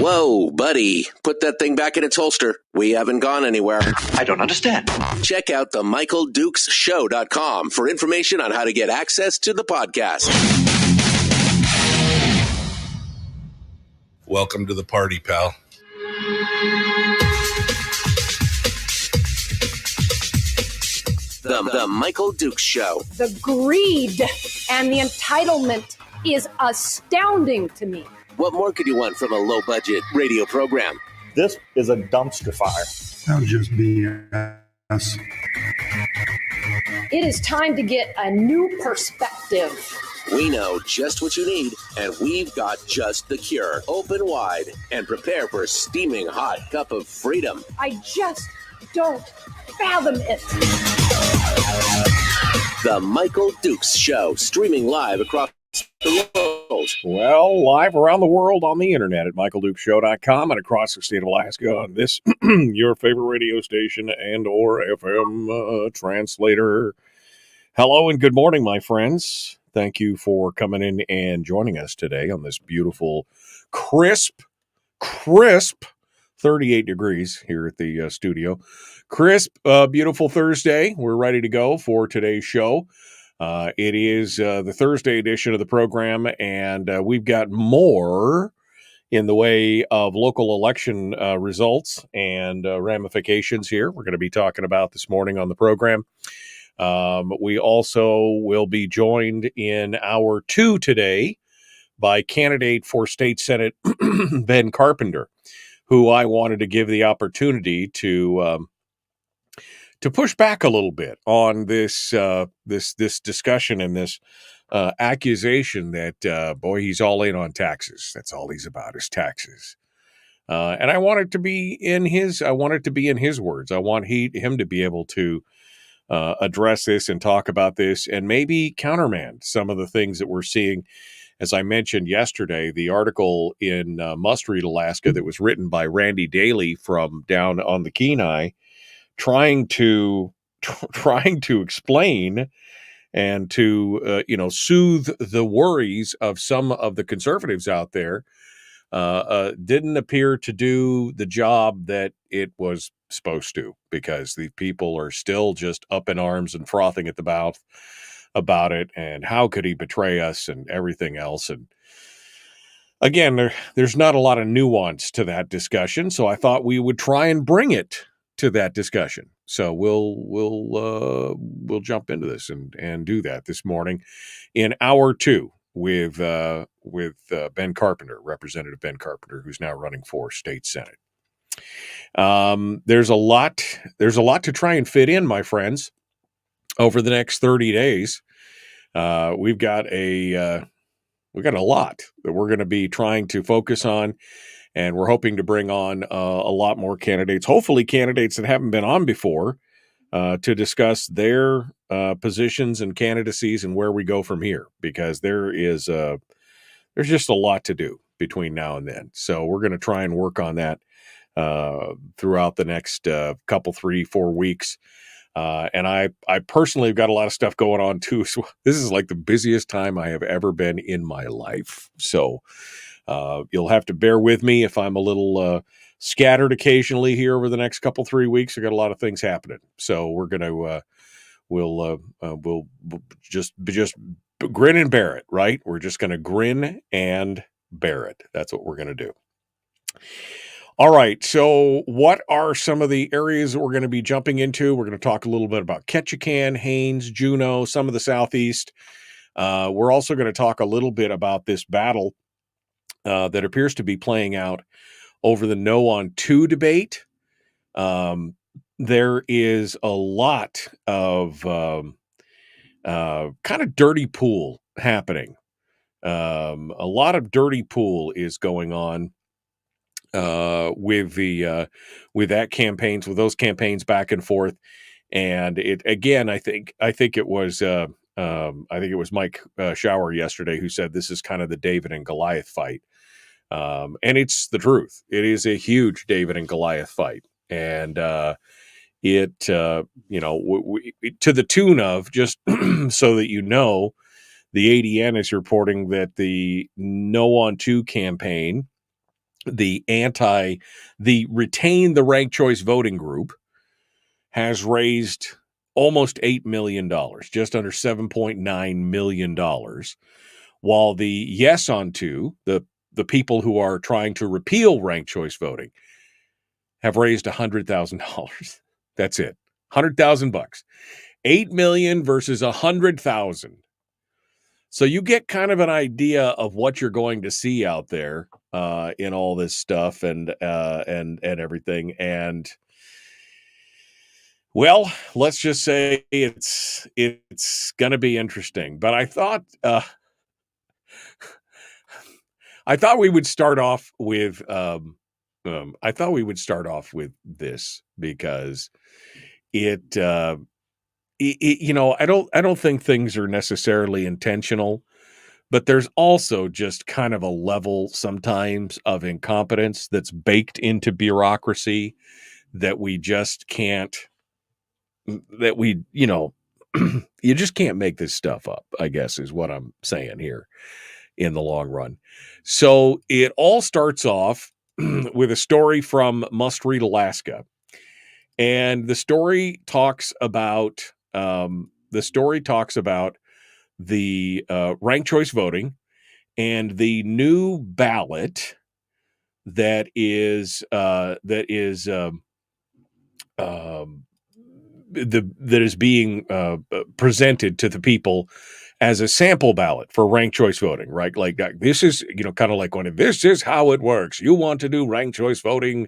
Whoa, buddy. Put that thing back in its holster. We haven't gone anywhere. I don't understand. Check out the MichaelDukesShow.com for information on how to get access to the podcast. Welcome to the party, pal. The Michael Dukes Show. The greed and the entitlement is astounding to me. What more could you want from a low-budget radio program? This is a dumpster fire. That'll just BS. It is time to get a new perspective. We know just what you need, and we've got just the cure. Open wide and prepare for a steaming hot cup of freedom. I just don't fathom it. The Michael Dukes Show, streaming live across the world. Well, live around the world on the internet at MichaelDukesShow.com and across the state of Alaska on this, your favorite radio station and or FM translator. Hello and good morning, my friends. Thank you for coming in and joining us today on this beautiful, crisp 38 degrees here at the studio. Crisp, beautiful Thursday. We're ready to go for today's show. It is the Thursday edition of the program, and we've got more in the way of local election results and ramifications here. We're going to be talking about this morning on the program. We also will be joined in hour 2 today by candidate for state senate Ben Carpenter, who I wanted to give the opportunity to push back a little bit on this this discussion and this accusation that boy, he's all in on taxes. That's all he's about is taxes. And I want it to be in his. I want it to be in his words. I want him to be able to address this and talk about this and maybe countermand some of the things that we're seeing. As I mentioned yesterday, the article in Must Read Alaska that was written by Randy Daly from down on the Kenai, trying to explain and to soothe the worries of some of the conservatives out there, didn't appear to do the job that it was supposed to, because the people are still just up in arms and frothing at the mouth about it, and how could he betray us and everything else. And again, there's not a lot of nuance to that discussion, so I thought we would try and bring it to that discussion. So we'll jump into this and do that this morning in hour 2 with Ben Carpenter, Representative Ben Carpenter, who's now running for state senate. There's a lot to try and fit in, my friends, over the next 30 days. We've got a lot that we're going to be trying to focus on, and we're hoping to bring on a lot more candidates, hopefully candidates that haven't been on before, to discuss their positions and candidacies and where we go from here, because there's just a lot to do between now and then. So we're going to try and work on that throughout the next couple, 3-4 weeks. And I personally have got a lot of stuff going on too. So this is like the busiest time I have ever been in my life. So you'll have to bear with me if I'm a little scattered occasionally here over the next couple, 3 weeks. I got a lot of things happening. So we're going to, we'll just grin and bear it, right? We're just going to grin and bear it. That's what we're going to do. All right, so what are some of the areas that we're going to be jumping into? We're going to talk a little bit about Ketchikan, Haines, Juneau, some of the Southeast. We're also going to talk a little bit about this battle that appears to be playing out over the No on 2 debate. There is a lot of kind of dirty pool happening. A lot of dirty pool is going on with those campaigns back and forth. And it, again, I think it was Mike Shower yesterday who said this is kind of the David and Goliath fight. And it's the truth. It is a huge David and Goliath fight. And it to the tune of, just so that you know, the ADN is reporting that the No on 2 campaign the retain the ranked choice voting group has raised almost $8 million, just under $7.9 million, while the yes on two, the people who are trying to repeal ranked choice voting, have raised $100,000. That's it. $100,000. 8 million versus 100,000. So you get kind of an idea of what you're going to see out there in all this stuff and everything. And well, let's just say it's going to be interesting. But I thought we would start off with this because it I don't think things are necessarily intentional, but there's also just kind of a level sometimes of incompetence that's baked into bureaucracy that we just can't, you just can't make this stuff up, I guess is what I'm saying here in the long run. So it all starts off with a story from Must Read Alaska. And the story talks about the ranked choice voting and the new ballot that is being presented to the people as a sample ballot for ranked choice voting, right? Like this is kind of like this is how it works. You want to do ranked choice voting,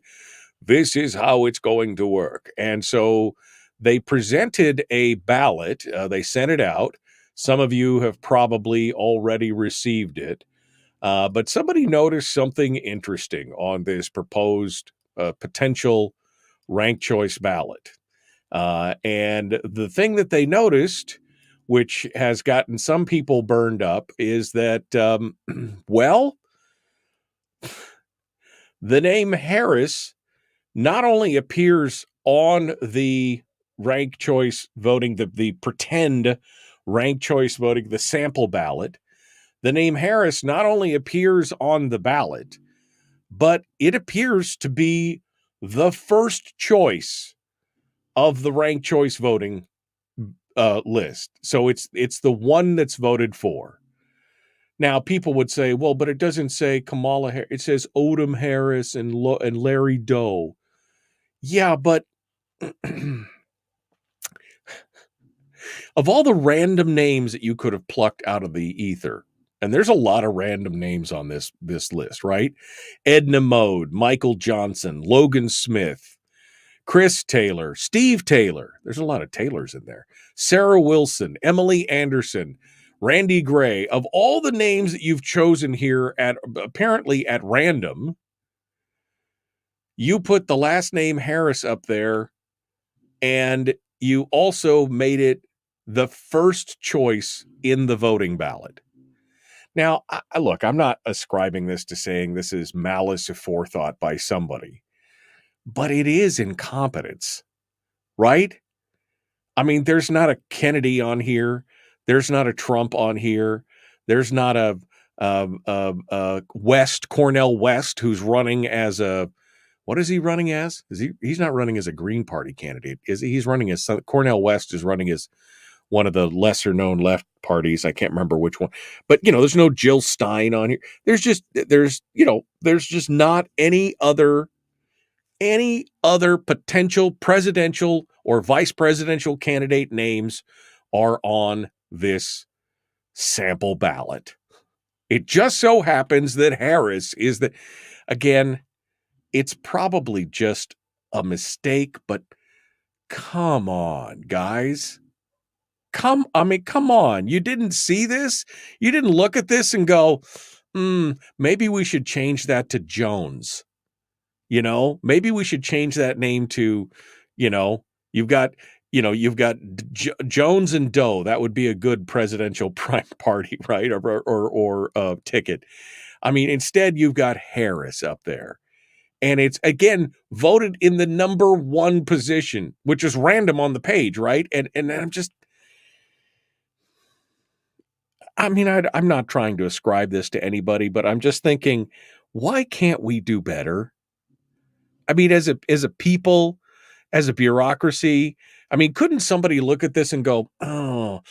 this is how it's going to work. And so they presented a ballot. They sent it out. Some of you have probably already received it. But somebody noticed something interesting on this proposed potential ranked choice ballot. And the thing that they noticed, which has gotten some people burned up, is that, the name Harris not only appears on the ranked choice voting, the pretend ranked choice voting, the sample ballot, the name Harris not only appears on the ballot, but it appears to be the first choice of the ranked choice voting list. So it's the one that's voted for. Now, people would say, well, but it doesn't say Kamala Harris. It says Odom Harris and Larry Doe. Yeah, but of all the random names that you could have plucked out of the ether, and there's a lot of random names on this list, right? Edna Mode, Michael Johnson, Logan Smith, Chris Taylor, Steve Taylor. There's a lot of Taylors in there. Sarah Wilson, Emily Anderson, Randy Gray. Of all the names that you've chosen here apparently at random, you put the last name Harris up there, and you also made it the first choice in the voting ballot. Now, look, I'm not ascribing this to saying this is malice aforethought by somebody, but it is incompetence, right? I mean, there's not a Kennedy on here. There's not a Trump on here. There's not a Cornell West, who's running as a, what is he running as? He's not running as a Green Party candidate, is he? He's running as, Cornell West is running as one of the lesser known left parties. I can't remember which one, but there's no Jill Stein on here. There's just not any other potential presidential or vice presidential candidate names are on this sample ballot. It just so happens that Harris is again, it's probably just a mistake, but come on, guys. Come on. You didn't see this? You didn't look at this and go, maybe we should change that to Jones. Maybe we should change that name to, you've got Jones and Doe. That would be a good presidential prime party, right? Or ticket. I mean, instead you've got Harris up there. And it's, again, voted in the number one position, which is random on the page, right? And I'm just, I'm not trying to ascribe this to anybody, but I'm just thinking, why can't we do better? I mean, as a people, as a bureaucracy, I mean, couldn't somebody look at this and go, oh,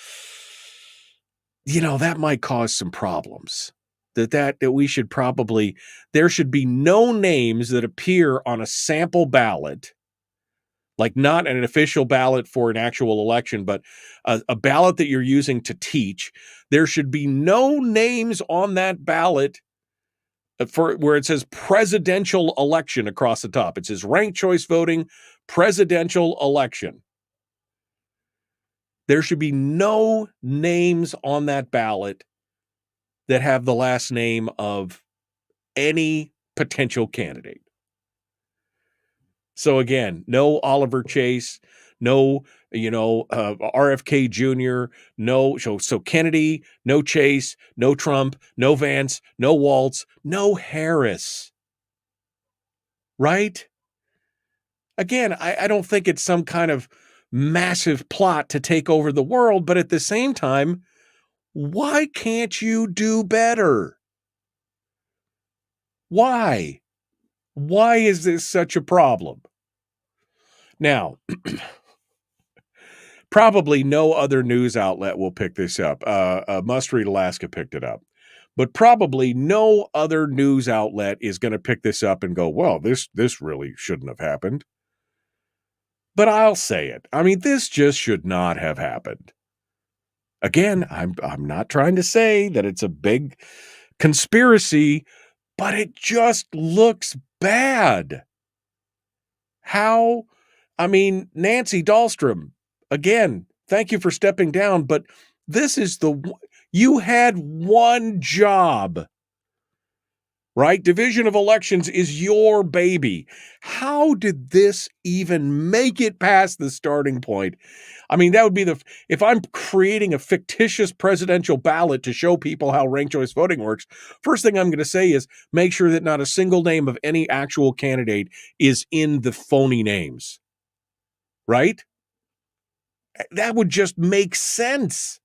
that might cause some problems. That we should probably, there should be no names that appear on a sample ballot, like not an official ballot for an actual election, but a ballot that you're using to teach. There should be no names on that ballot for where it says presidential election across the top. It says ranked choice voting, presidential election. There should be no names on that ballot that have the last name of any potential candidate. So again, no Oliver Chase, no, RFK Jr., no, so Kennedy, no Chase, no Trump, no Vance, no Waltz, no Harris. Right? Again, I don't think it's some kind of massive plot to take over the world, but at the same time, why can't you do better? Why? Why is this such a problem? Now, probably no other news outlet will pick this up. Must Read Alaska picked it up. But probably no other news outlet is going to pick this up and go, well, this really shouldn't have happened. But I'll say it. I mean, this just should not have happened. Again, I'm not trying to say that it's a big conspiracy, but it just looks bad. How? I mean, Nancy Dahlstrom, again, thank you for stepping down, but this is you had one job, right? Division of Elections is your baby. How did this even make it past the starting point? I mean, that would be if I'm creating a fictitious presidential ballot to show people how ranked choice voting works, first thing I'm going to say is make sure that not a single name of any actual candidate is in the phony names. Right? That would just make sense.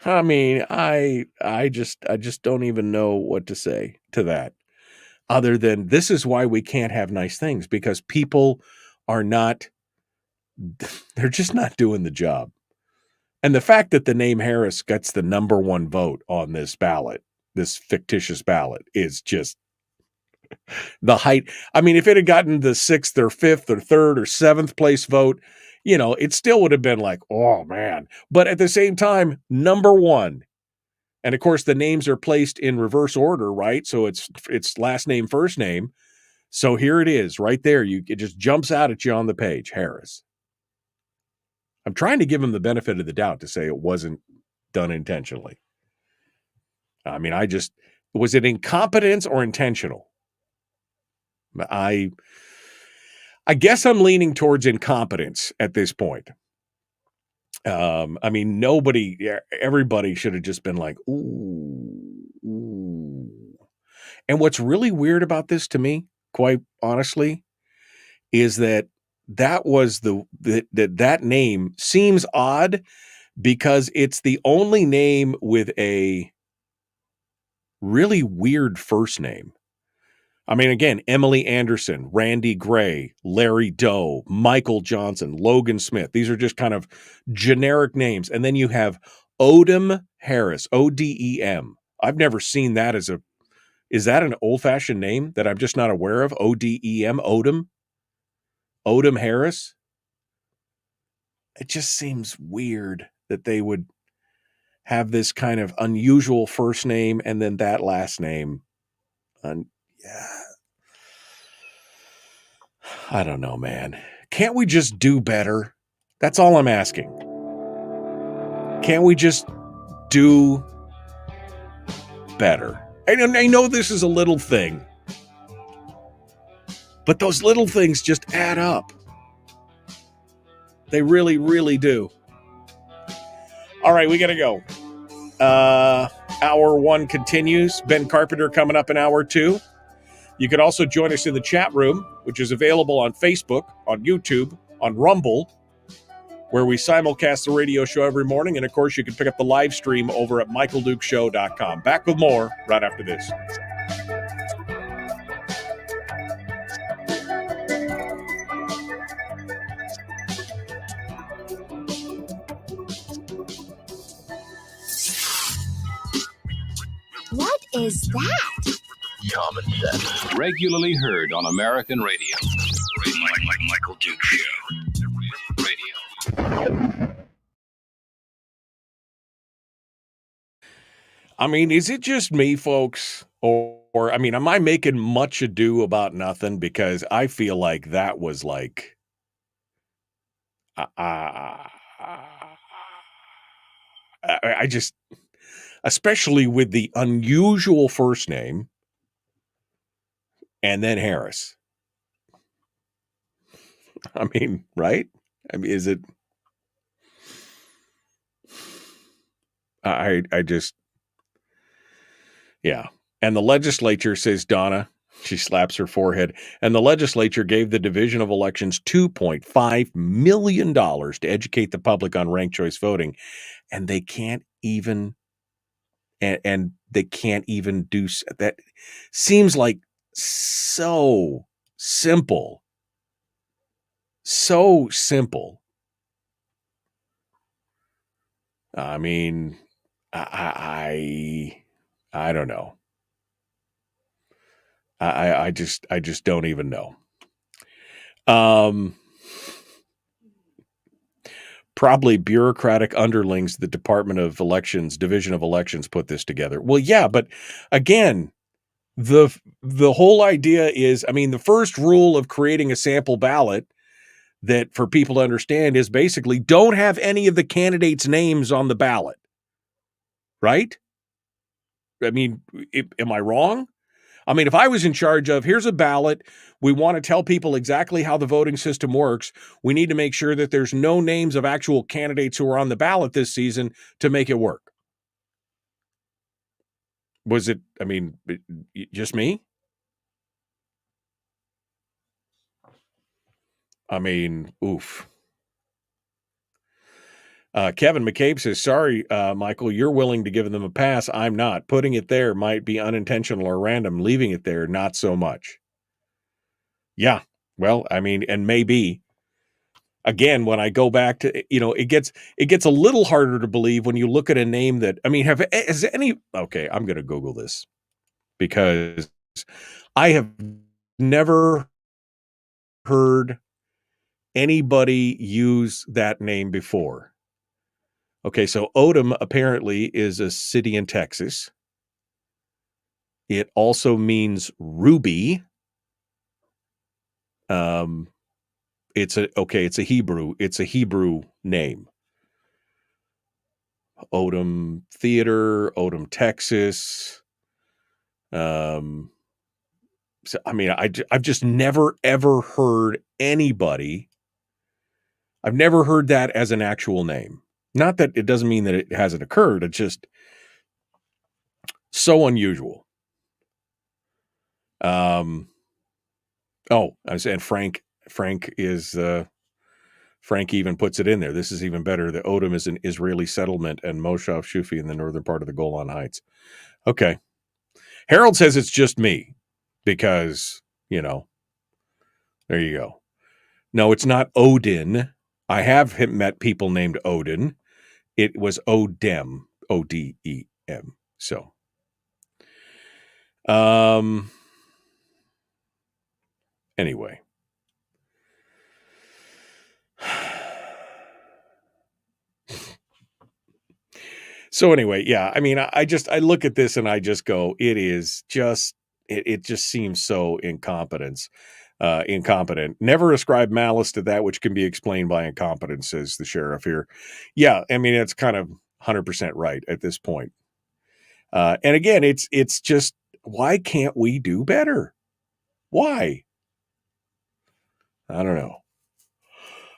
I mean, I just don't even know what to say to that. Other than this is why we can't have nice things, because people are not, they're just not doing the job. And the fact that the name Harris gets the number one vote on this ballot, this fictitious ballot, is just the height. I mean, if it had gotten the 6th or 5th or 3rd or 7th place vote, it still would have been like, oh man. But at the same time, number one. And of course, the names are placed in reverse order, right? So it's last name, first name. So here it is right there. It just jumps out at you on the page, Harris. I'm trying to give him the benefit of the doubt to say it wasn't done intentionally. I mean, was it incompetence or intentional? I guess I'm leaning towards incompetence at this point. I mean, everybody should have just been like, ooh. And what's really weird about this to me, quite honestly, is that was that name seems odd because it's the only name with a really weird first name. I mean, again, Emily Anderson, Randy Gray, Larry Doe, Michael Johnson, Logan Smith. These are just kind of generic names. And then you have Odom Harris, O-D-E-M. I've never seen that is that an old-fashioned name that I'm just not aware of? O-D-E-M, Odom? Odom Harris? It just seems weird that they would have this kind of unusual first name and then that last name. Yeah. I don't know, man. Can't we just do better? That's all I'm asking. Can't we just do better? I know this is a little thing, but those little things just add up. They really do. All right, we got to go. Hour 1 continues. Ben Carpenter coming up in hour 2. You can also join us in the chat room, which is available on Facebook, on YouTube, on Rumble, where we simulcast the radio show every morning. And, of course, you can pick up the live stream over at michaeldukeshow.com. Back with more right after this. What is that? Common sense. Regularly heard on American radio. Michael Duke Show. Radio. I mean, is it just me, folks? Or I mean, am I making much ado about nothing? Because I feel like that was like... I just... Especially with the unusual first name and then Harris. I mean, right? I mean, is it... I just... Yeah. And the legislature, says Donna, she slaps her forehead, and the legislature gave the Division of Elections $2.5 million to educate the public on ranked choice voting. And they can't even... And they can't even do that. Seems like so simple. So simple. I mean, I don't know. I just don't even know. Probably bureaucratic underlings, the Department of Elections, Division of Elections put this together. Well, yeah, but again, the whole idea is, I mean, the first rule of creating a sample ballot that for people to understand is basically don't have any of the candidates' names on the ballot. Right? I mean, am I wrong? I mean, if I was in charge of, here's a ballot, we want to tell people exactly how the voting system works, we need to make sure that there's no names of actual candidates who are on the ballot this season to make it work. Was it, I mean, just me? I mean, oof. Kevin McCabe says, sorry, Michael, you're willing to give them a pass. I'm not. Putting it there might be unintentional or random. Leaving it there, not so much. Yeah, well, I mean, and maybe, again, when I go back to, it gets a little harder to believe when you look at a name that, I mean, okay, I'm going to Google this because I have never heard anybody use that name before. Okay, so Odom apparently is a city in Texas. It also means ruby. It's a Hebrew name. Odom Theater, Odom, Texas. So I mean, I've just never ever heard anybody. I've never heard that as an actual name. Not that it doesn't mean that it hasn't occurred. It's just so unusual. Oh, I was saying Frank is Frank even puts it in there. This is even better. The Odom is an Israeli settlement and Moshav Shufi in the northern part of the Golan Heights. Okay. Harold says it's just me because, there you go. No, it's not Odin. I have met people named Odin. It was Odem, O-D-E-M. So, anyway. So anyway, yeah, I mean, I look at this and I just go, it just seems so incompetent. Never ascribe malice to that which can be explained by incompetence, says the sheriff here. Yeah, I mean, it's kind of 100% right at this point. And again, it's just, why can't we do better? Why? I don't know.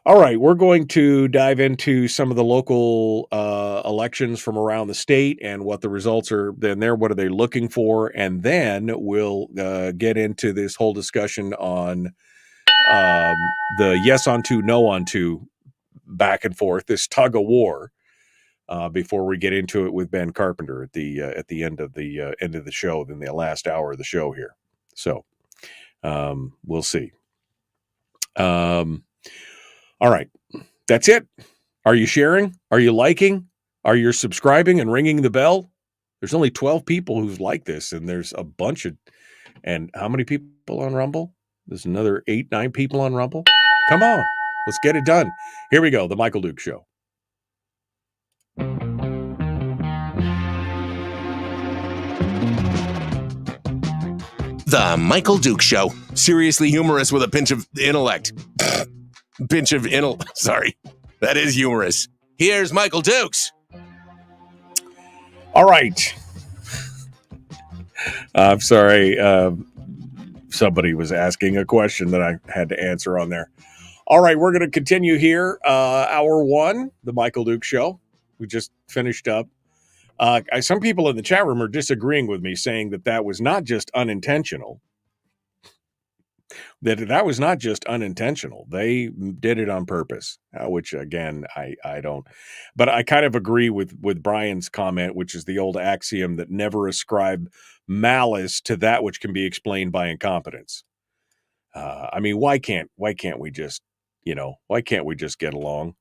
All right, we're going to dive into some of the local elections from around the state and what the results are. Then what are they looking for? And then we'll get into this whole discussion on the yes on two, no on two back and forth, this tug of war, before we get into it with Ben Carpenter at the end of the show, in the last hour of the show here. So we'll see. All right, that's it. Are you sharing? Are you liking? Are you subscribing and ringing the bell? There's only 12 people who've liked this, and there's a bunch of, and how many people on Rumble? There's another 8-9 people on Rumble. Come on, let's get it done. Here we go, The Michael Duke Show. The Michael Duke Show. Seriously humorous with a pinch of intellect. Sorry. That is humorous. Here's Michael Dukes. All right. I'm sorry. Somebody was asking a question that I had to answer on there. All right, we're going to continue here. Hour 1, The Michael Duke Show. We just finished up. Some people in the chat room are disagreeing with me, saying that was not just unintentional. That was not just unintentional. They did it on purpose, which, again, I don't. But I kind of agree with Brian's comment, which is the old axiom that never ascribe malice to that which can be explained by incompetence. I mean, why can't we just, why can't we just get along?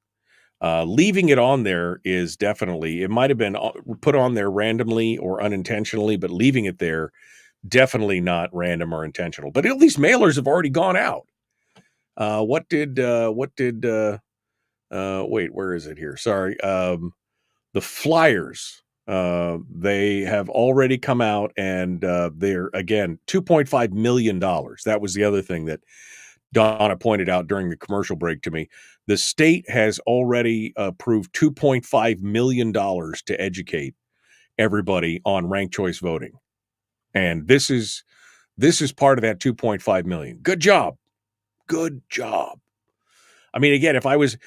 Leaving it on there is definitely, it might have been put on there randomly or unintentionally, but leaving it there, definitely not random or intentional. But at least mailers have already gone out. Wait, where is it here? Sorry. The flyers, they have already come out, and they're, again, $2.5 million. That was the other thing that Donna pointed out during the commercial break to me. The state has already approved $2.5 million to educate everybody on ranked choice voting. And this is part of that $2.5 million. Good job. Good job. I mean, again, if I was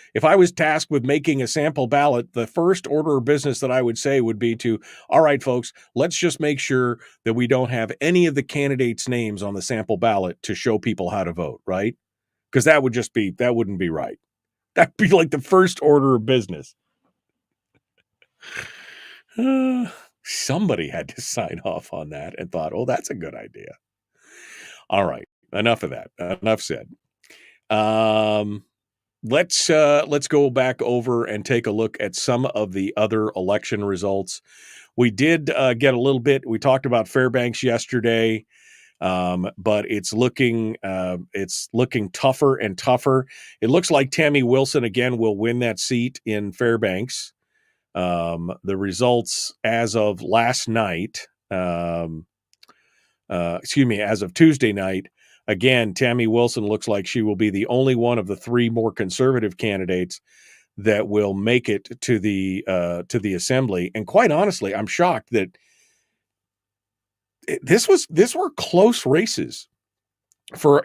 tasked with making a sample ballot, the first order of business that I would say would be to, all right, folks, let's just make sure that we don't have any of the candidates' names on the sample ballot to show people how to vote, right? Because that wouldn't be right. That'd be like the first order of business. Somebody had to sign off on that and thought, oh, that's a good idea. All right, enough of that. Enough said. Let's go back over and take a look at some of the other election results. We did get a little bit. We talked about Fairbanks yesterday, but it's looking tougher and tougher. It looks like Tammy Wilson again will win that seat in Fairbanks. The results as of last night, as of Tuesday night. Again, Tammy Wilson looks like she will be the only one of the 3 more conservative candidates that will make it to the assembly. And quite honestly, I'm shocked that this were close races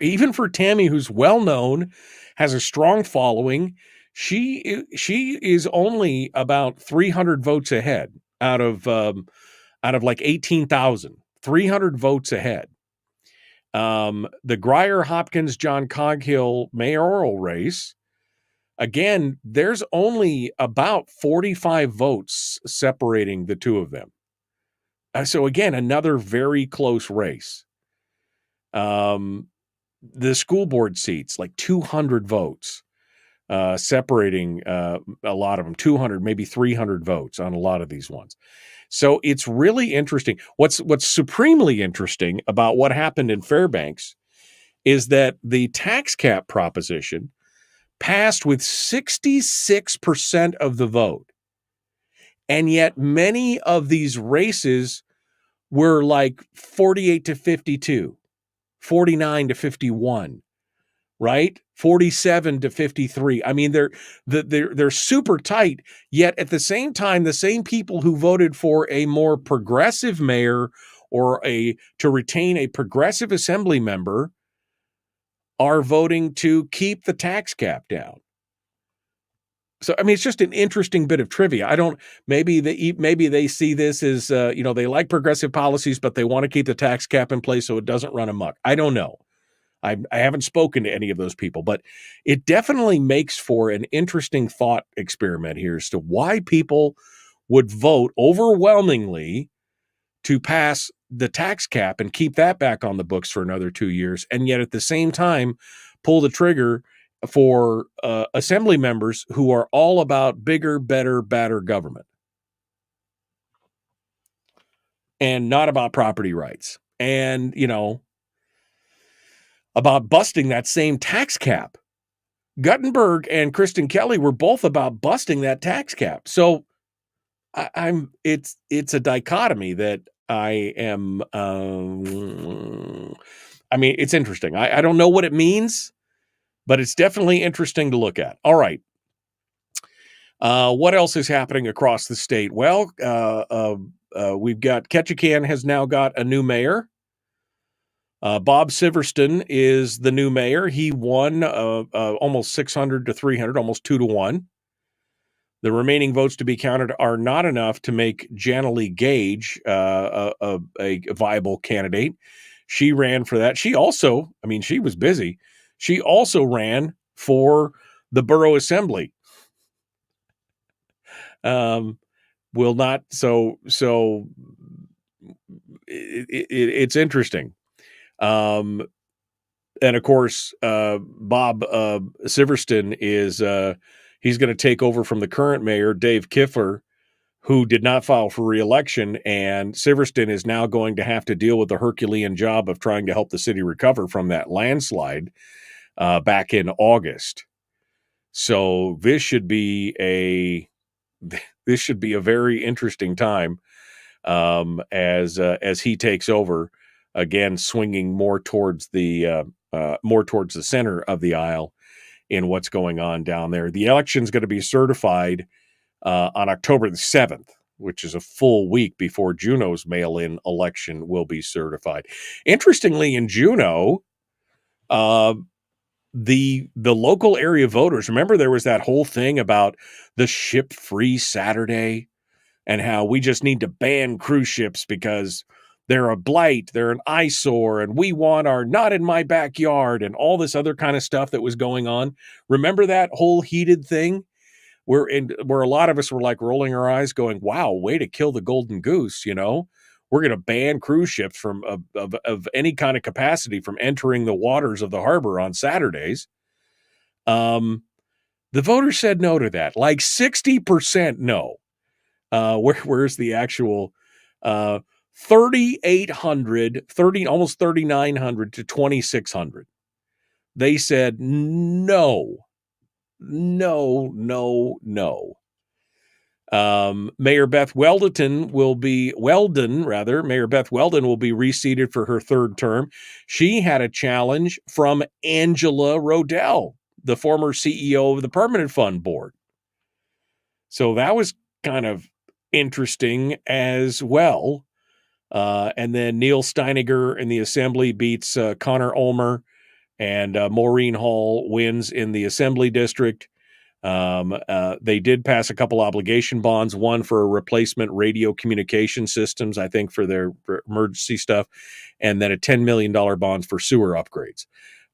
even for Tammy, who's well known, has a strong following. She is only about 300 votes ahead out of like 18,000, 300 votes ahead. The Grier-Hopkins-John Coghill mayoral race, again, there's only about 45 votes separating the two of them. So again, another very close race. The school board seats, like 200 votes, separating a lot of them, 200, maybe 300 votes on a lot of these ones. So it's really interesting. What's supremely interesting about what happened in Fairbanks is that the tax cap proposition passed with 66% of the vote. And yet many of these races were like 48 to 52, 49 to 51, right? 47 to 53. I mean, they're super tight, yet at the same time, the same people who voted for a more progressive mayor or to retain a progressive assembly member are voting to keep the tax cap down. So, I mean, it's just an interesting bit of trivia. Maybe they see this as, they like progressive policies, but they want to keep the tax cap in place so it doesn't run amok. I don't know. I haven't spoken to any of those people, but it definitely makes for an interesting thought experiment here as to why people would vote overwhelmingly to pass the tax cap and keep that back on the books for another 2 years, and yet at the same time pull the trigger for assembly members who are all about bigger, better, badder government and not about property rights and, about busting that same tax cap. Guttenberg and Kristen Kelly were both about busting that tax cap. So it's a dichotomy that I am, it's interesting. I don't know what it means, but it's definitely interesting to look at. All right. What else is happening across the state? Well, we've got Ketchikan has now got a new mayor. Bob Siverston is the new mayor. He won almost 600 to 300, almost 2-1. The remaining votes to be counted are not enough to make Janilee Gage a viable candidate. She ran for that. She also, she was busy. She also ran for the borough assembly. It's interesting. And of course, Bob Siverston is he's going to take over from the current mayor, Dave Kiffler, who did not file for re-election, and Siverston is now going to have to deal with the Herculean job of trying to help the city recover from that landslide back in August. So this should be a very interesting time as he takes over, again swinging more towards the center of the aisle in what's going on down there. The election's going to be certified on October the 7th, which is a full week before Juneau's mail-in election will be certified. Interestingly, in Juneau, the local area voters, remember there was that whole thing about the ship-free Saturday and how we just need to ban cruise ships because they're a blight, they're an eyesore, and we want our not in my backyard and all this other kind of stuff that was going on. Remember that whole heated thing where a lot of us were like rolling our eyes going, wow, way to kill the golden goose, We're going to ban cruise ships from of any kind of capacity from entering the waters of the harbor on Saturdays. The voters said no to that, like 60% no. Where's the actual 3,800, almost 3,900 to 2,600. They said no. Mayor Beth Weldon will be reseated for her third term. She had a challenge from Angela Rodell, the former CEO of the Permanent Fund Board. So that was kind of interesting as well. And then Neil Steiniger in the assembly beats Connor Ulmer, and Maureen Hall wins in the assembly district. They did pass a couple obligation bonds, one for replacement radio communication systems, I think for their emergency stuff, and then a $10 million bond for sewer upgrades.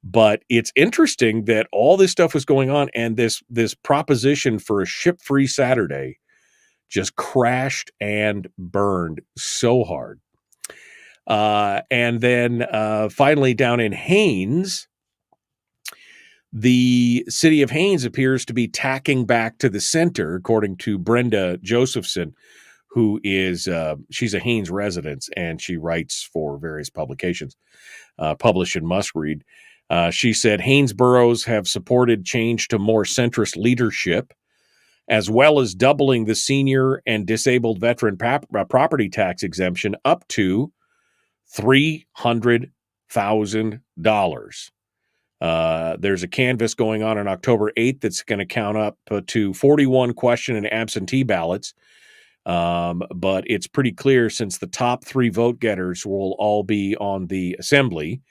But it's interesting that all this stuff was going on, and this proposition for a ship-free Saturday just crashed and burned so hard. And then finally down in Haines, the city of Haines appears to be tacking back to the center, according to Brenda Josephson, who is, she's a Haines resident, and she writes for various publications, published in Must Read. She said Haines boroughs have supported change to more centrist leadership, as well as doubling the senior and disabled veteran property tax exemption up to $300,000. There's a canvass going on October 8th that's going to count up to 41 question and absentee ballots. But it's pretty clear, since the top 3 vote getters will all be on the assembly,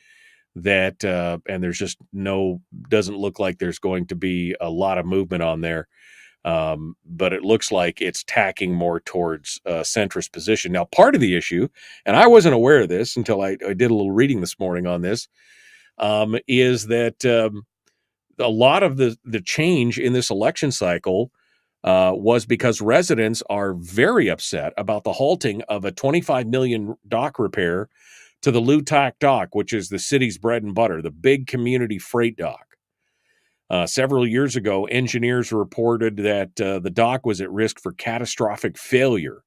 that and there's just doesn't look like there's going to be a lot of movement on there. But it looks like it's tacking more towards a centrist position. Now, part of the issue, and I wasn't aware of this until I did a little reading this morning on this, is that a lot of the change in this election cycle was because residents are very upset about the halting of a $25 million dock repair to the Lutak dock, which is the city's bread and butter, the big community freight dock. Several years ago, engineers reported that the dock was at risk for catastrophic failure.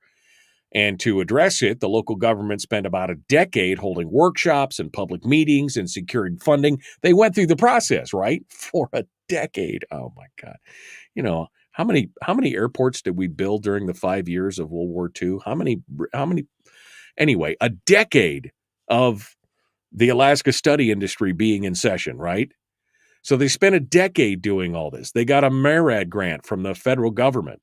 And to address it, the local government spent about a decade holding workshops and public meetings and securing funding. They went through the process, right? For a decade. Oh, my God. You know, how many airports did we build during the 5 years of World War II? How many? Anyway, a decade of the Alaska study industry being in session, right? So they spent a decade doing all this. They got a MARAD grant from the federal government.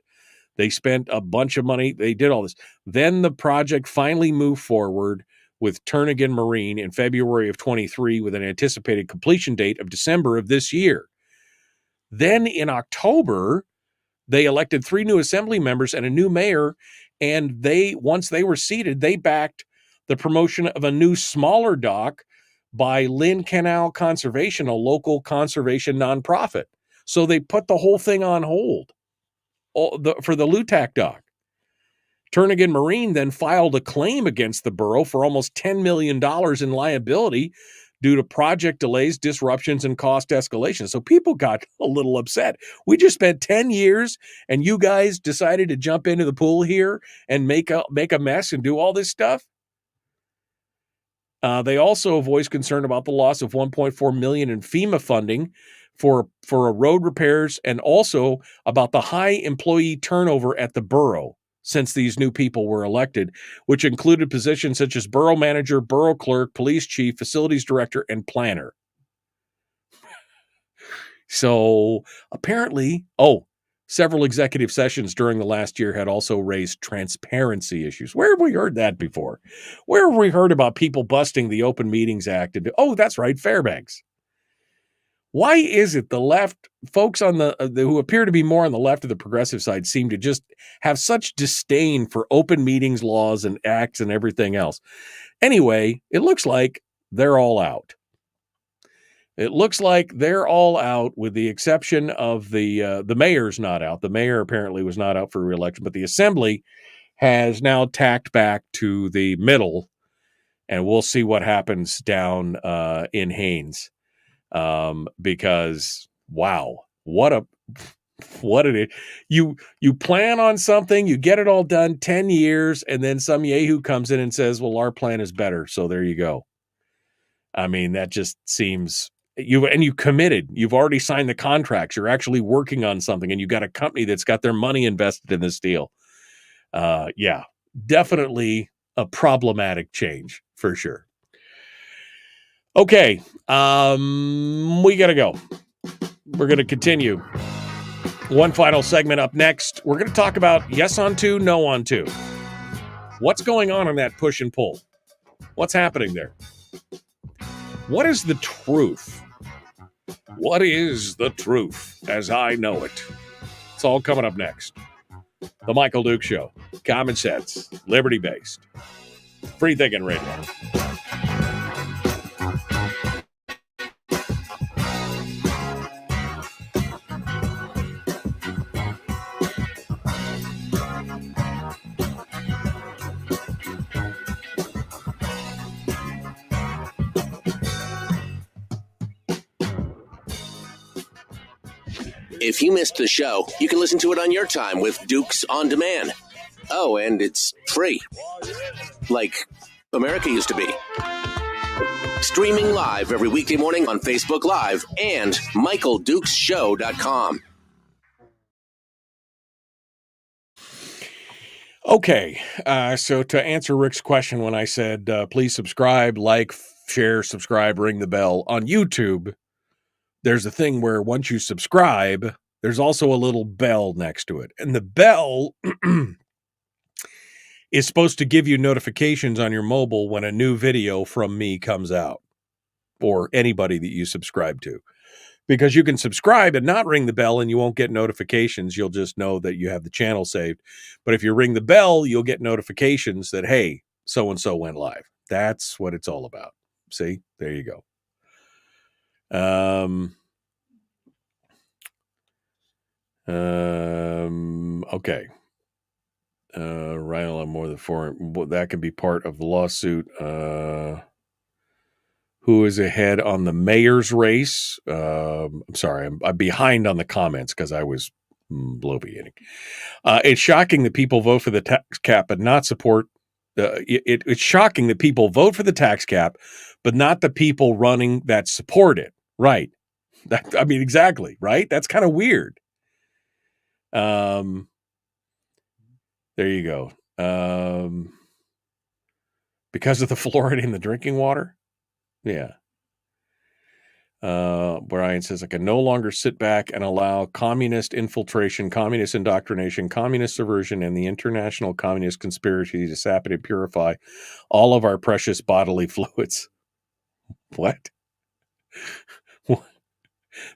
They spent a bunch of money. They did all this. Then the project finally moved forward with Turnagain Marine in February of 23 with an anticipated completion date of December of this year. Then in October, they elected 3 new assembly members and a new mayor. And once they were seated, they backed the promotion of a new smaller dock by Lynn Canal Conservation, a local conservation nonprofit. So they put the whole thing on hold for the Lutak dock. Turnagain Marine then filed a claim against the borough for almost $10 million in liability due to project delays, disruptions, and cost escalation. So people got a little upset. We just spent 10 years, and you guys decided to jump into the pool here and make a mess and do all this stuff? They also voiced concern about the loss of $1.4 million in FEMA funding for road repairs, and also about the high employee turnover at the borough since these new people were elected, which included positions such as borough manager, borough clerk, police chief, facilities director, and planner. So apparently, several executive sessions during the last year had also raised transparency issues. Where have we heard that before? Where have we heard about people busting the Open Meetings Act? That's right, Fairbanks. Why is it the left, folks on the who appear to be more on the left of the progressive side, seem to just have such disdain for open meetings laws and acts and everything else? Anyway, it looks like they're all out. It looks like they're all out, with the exception of the mayor's not out. The mayor apparently was not out for re-election, but the assembly has now tacked back to the middle, and we'll see what happens down in Haines. Because wow, you plan on something, you get it all done 10 years, and then some yahoo comes in and says, well, our plan is better. So there you go. I mean, that just seems you committed, you've already signed the contracts. You're actually working on something, and you got a company that's got their money invested in this deal. Yeah, definitely a problematic change for sure. Okay, we got to go. We're going to continue. One final segment up next. We're going to talk about yes on 2, no on 2. What's going on in that push and pull? What's happening there? What is the truth? What is the truth as I know it? It's all coming up next. The Michael Duke Show. Common sense, liberty-based, free-thinking radio. If you missed the show, you can listen to it on your time with Dukes On Demand. Oh, and it's free. Like America used to be. Streaming live every weekday morning on Facebook Live and MichaelDukesShow.com. Okay, so to answer Rick's question when I said, please subscribe, like, share, subscribe, ring the bell on YouTube, there's a thing where once you subscribe, there's also a little bell next to it. And the bell is supposed to give you notifications on your mobile when a new video from me comes out, or anybody that you subscribe to. Because you can subscribe and not ring the bell and you won't get notifications. You'll just know that you have the channel saved. But if you ring the bell, you'll get notifications that, hey, so-and-so went live. That's what it's all about. See, there you go. Okay. Right on more than four. That can be part of the lawsuit. Who is ahead on the mayor's race? I'm sorry, I'm behind on the comments because I was bloviating. It's shocking that people vote for the tax cap but not support. It's shocking that people vote for the tax cap, but not the people running that support it. Right. Exactly. Right. That's kind of weird. There you go. Because of the fluoride in the drinking water. Yeah. Brian says, I can no longer sit back and allow communist infiltration, communist indoctrination, communist subversion, and the international communist conspiracy to sap and purify all of our precious bodily fluids. What?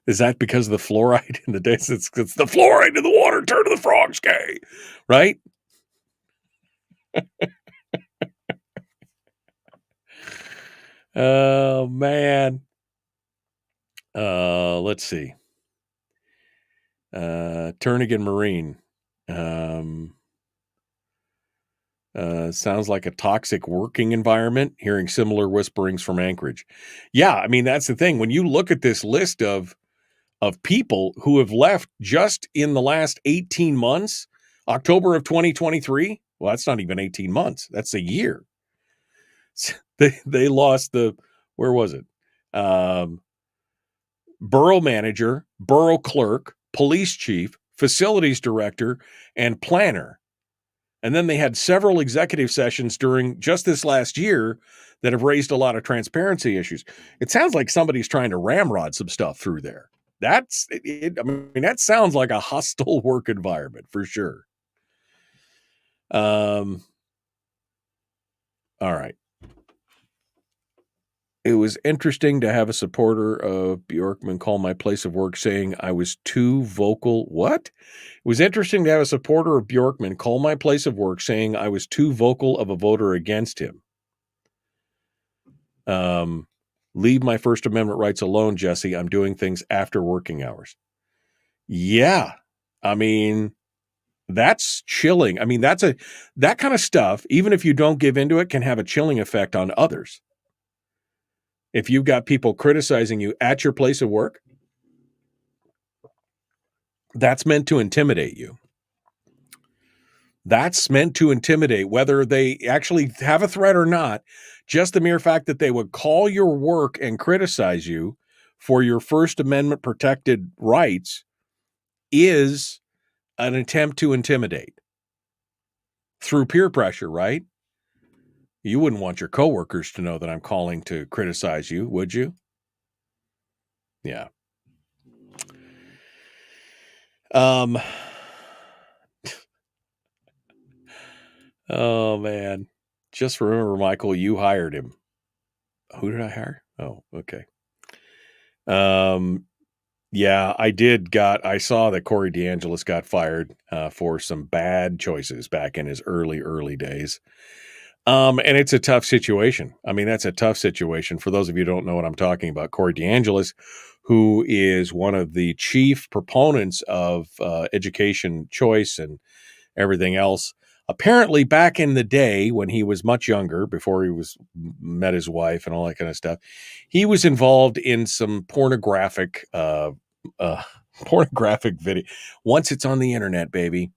Is that because of the fluoride in the days? It's the fluoride in the water, turn to the frogs gay, right? Oh, man. Let's see. Turnigan Marine. Sounds like a toxic working environment, hearing similar whisperings from Anchorage. Yeah, that's the thing. When you look at this list of people who have left just in the last 18 months, October of 2023, well, that's not even 18 months. That's a year. They lost where was it? Borough manager, borough clerk, police chief, facilities director, and planner. And then they had several executive sessions during just this last year that have raised a lot of transparency issues. It sounds like somebody's trying to ramrod some stuff through there. That sounds like a hostile work environment for sure. All right. It was interesting to have a supporter of Bjorkman call my place of work saying I was too vocal. What? It was interesting to have a supporter of Bjorkman call my place of work saying I was too vocal of a voter against him. Leave my First Amendment rights alone, Jesse. I'm doing things after working hours. Yeah. That's chilling. That kind of stuff, even if you don't give into it, can have a chilling effect on others. If you've got people criticizing you at your place of work, that's meant to intimidate you. That's meant to intimidate, whether they actually have a threat or not. Just the mere fact that they would call your work and criticize you for your First Amendment protected rights is an attempt to intimidate through peer pressure, right? You wouldn't want your coworkers to know that I'm calling to criticize you, would you? Yeah. Oh, man. Just remember, Michael, you hired him. Who did I hire? Oh, okay. Yeah, I saw that Corey DeAngelis got fired for some bad choices back in his early days. And it's a tough situation. That's a tough situation. For those of you who don't know what I'm talking about, Corey DeAngelis, who is one of the chief proponents of education choice and everything else. Apparently, back in the day when he was much younger, before he met his wife and all that kind of stuff, he was involved in some pornographic video. Once it's on the internet, baby.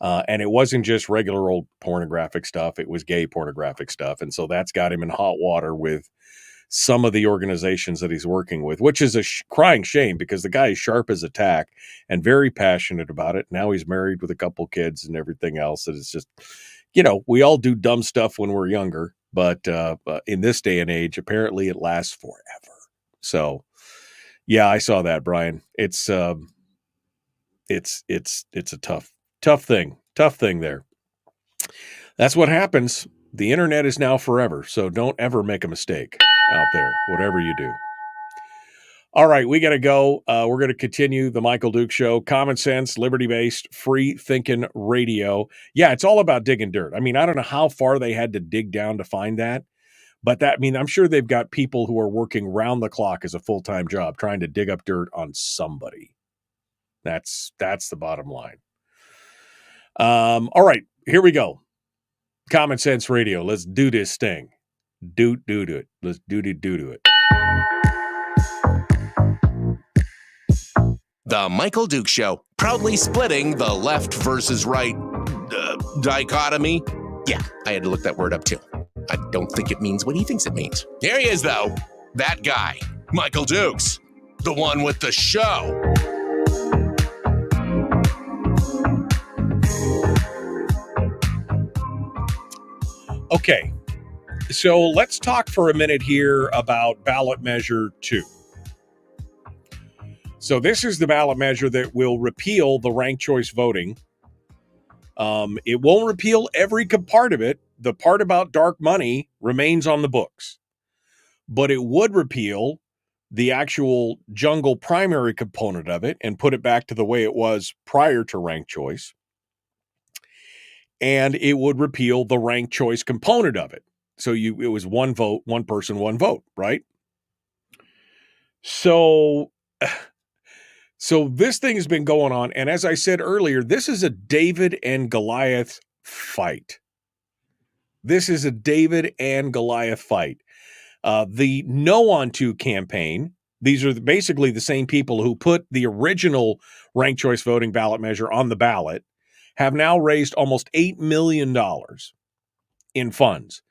And it wasn't just regular old pornographic stuff. It was gay pornographic stuff. And so that's got him in hot water with some of the organizations that he's working with, which is a crying shame because the guy is sharp as a tack and very passionate about it. Now he's married with a couple kids and everything else. And it's just, we all do dumb stuff when we're younger, but in this day and age, apparently it lasts forever. So yeah, I saw that, Brian. It's a tough thing there. That's what happens. The internet is now forever. So don't ever make a mistake out there, whatever you do. All right, we got to go. We're going to continue the Michael Duke Show. Common sense, liberty-based, free-thinking radio. Yeah, it's all about digging dirt. I don't know how far they had to dig down to find that, But I'm sure they've got people who are working round the clock as a full-time job trying to dig up dirt on somebody. That's the bottom line. All right, here we go. Common Sense Radio. Let's do this thing. Do it. Let's do it. The Michael Duke Show, proudly splitting the left versus right dichotomy. Yeah, I had to look that word up too. I don't think it means what he thinks it means. Here he is, though. That guy, Michael Dukes, the one with the show. Okay, so let's talk for a minute here about ballot measure 2. So this is the ballot measure that will repeal the ranked choice voting. It won't repeal every part of it. The part about dark money remains on the books. But it would repeal the actual jungle primary component of it and put it back to the way it was prior to ranked choice. And it would repeal the ranked choice component of it. So it was one vote, one person, one vote, right? So this thing has been going on. And as I said earlier, this is a David and Goliath fight. The No On To campaign, these are basically the same people who put the original ranked choice voting ballot measure on the ballot, have now raised almost $8 million in funds.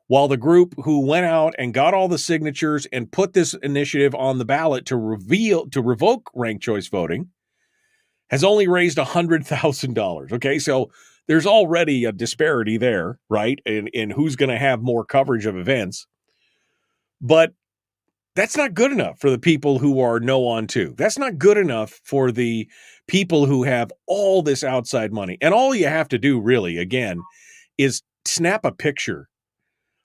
While the group who went out and got all the signatures and put this initiative on the ballot to revoke ranked choice voting has only raised $100,000. Okay, so there's already a disparity there, right? In who's going to have more coverage of events. But that's not good enough for the people who are No On To. That's not good enough for the people who have all this outside money. And all you have to do really, again, is snap a picture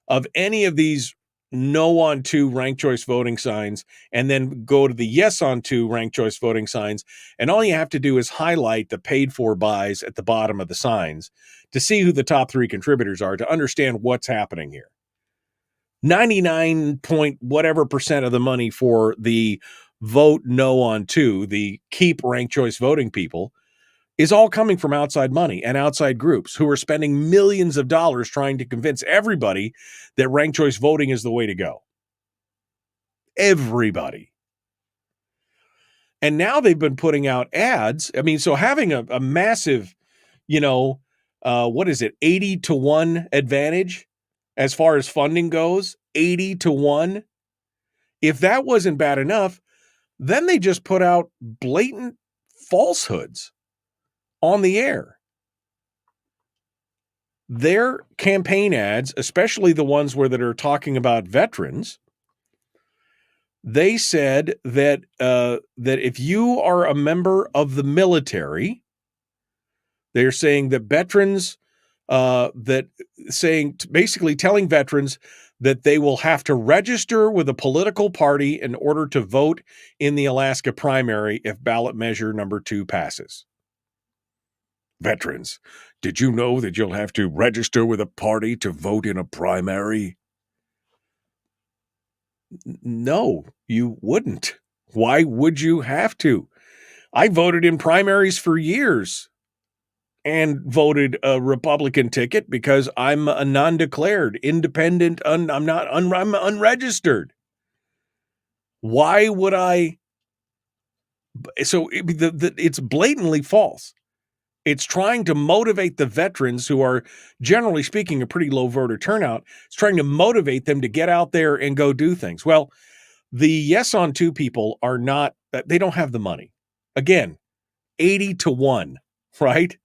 of any of these No On To ranked choice voting signs and then go to the Yes On To ranked choice voting signs. And all you have to do is highlight the paid for buys at the bottom of the signs to see who the top 3 contributors are, to understand what's happening here. 99 point whatever percent of the money for the vote No On To, the keep ranked choice voting people, is all coming from outside money and outside groups who are spending millions of dollars trying to convince everybody that ranked choice voting is the way to go. Everybody. And now they've been putting out ads. So having a massive, 80 to 1 advantage as far as funding goes, 80 to 1. If that wasn't bad enough, then they just put out blatant falsehoods on the air. Their campaign ads, especially the ones that are talking about veterans, they said that if you are a member of the military, they're saying that veterans, basically telling veterans that they will have to register with a political party in order to vote in the Alaska primary if ballot measure number 2 passes. Veterans, did you know that you'll have to register with a party to vote in a primary? No, you wouldn't. Why would you have to? I voted in primaries for years and voted a Republican ticket because I'm a non-declared independent. I'm unregistered. Why would I? So it's blatantly false. It's trying to motivate the veterans who are, generally speaking, a pretty low voter turnout. It's trying to motivate them to get out there and go do things. Well, the Yes On To people are not, they don't have the money. Again, 80 to 1, right?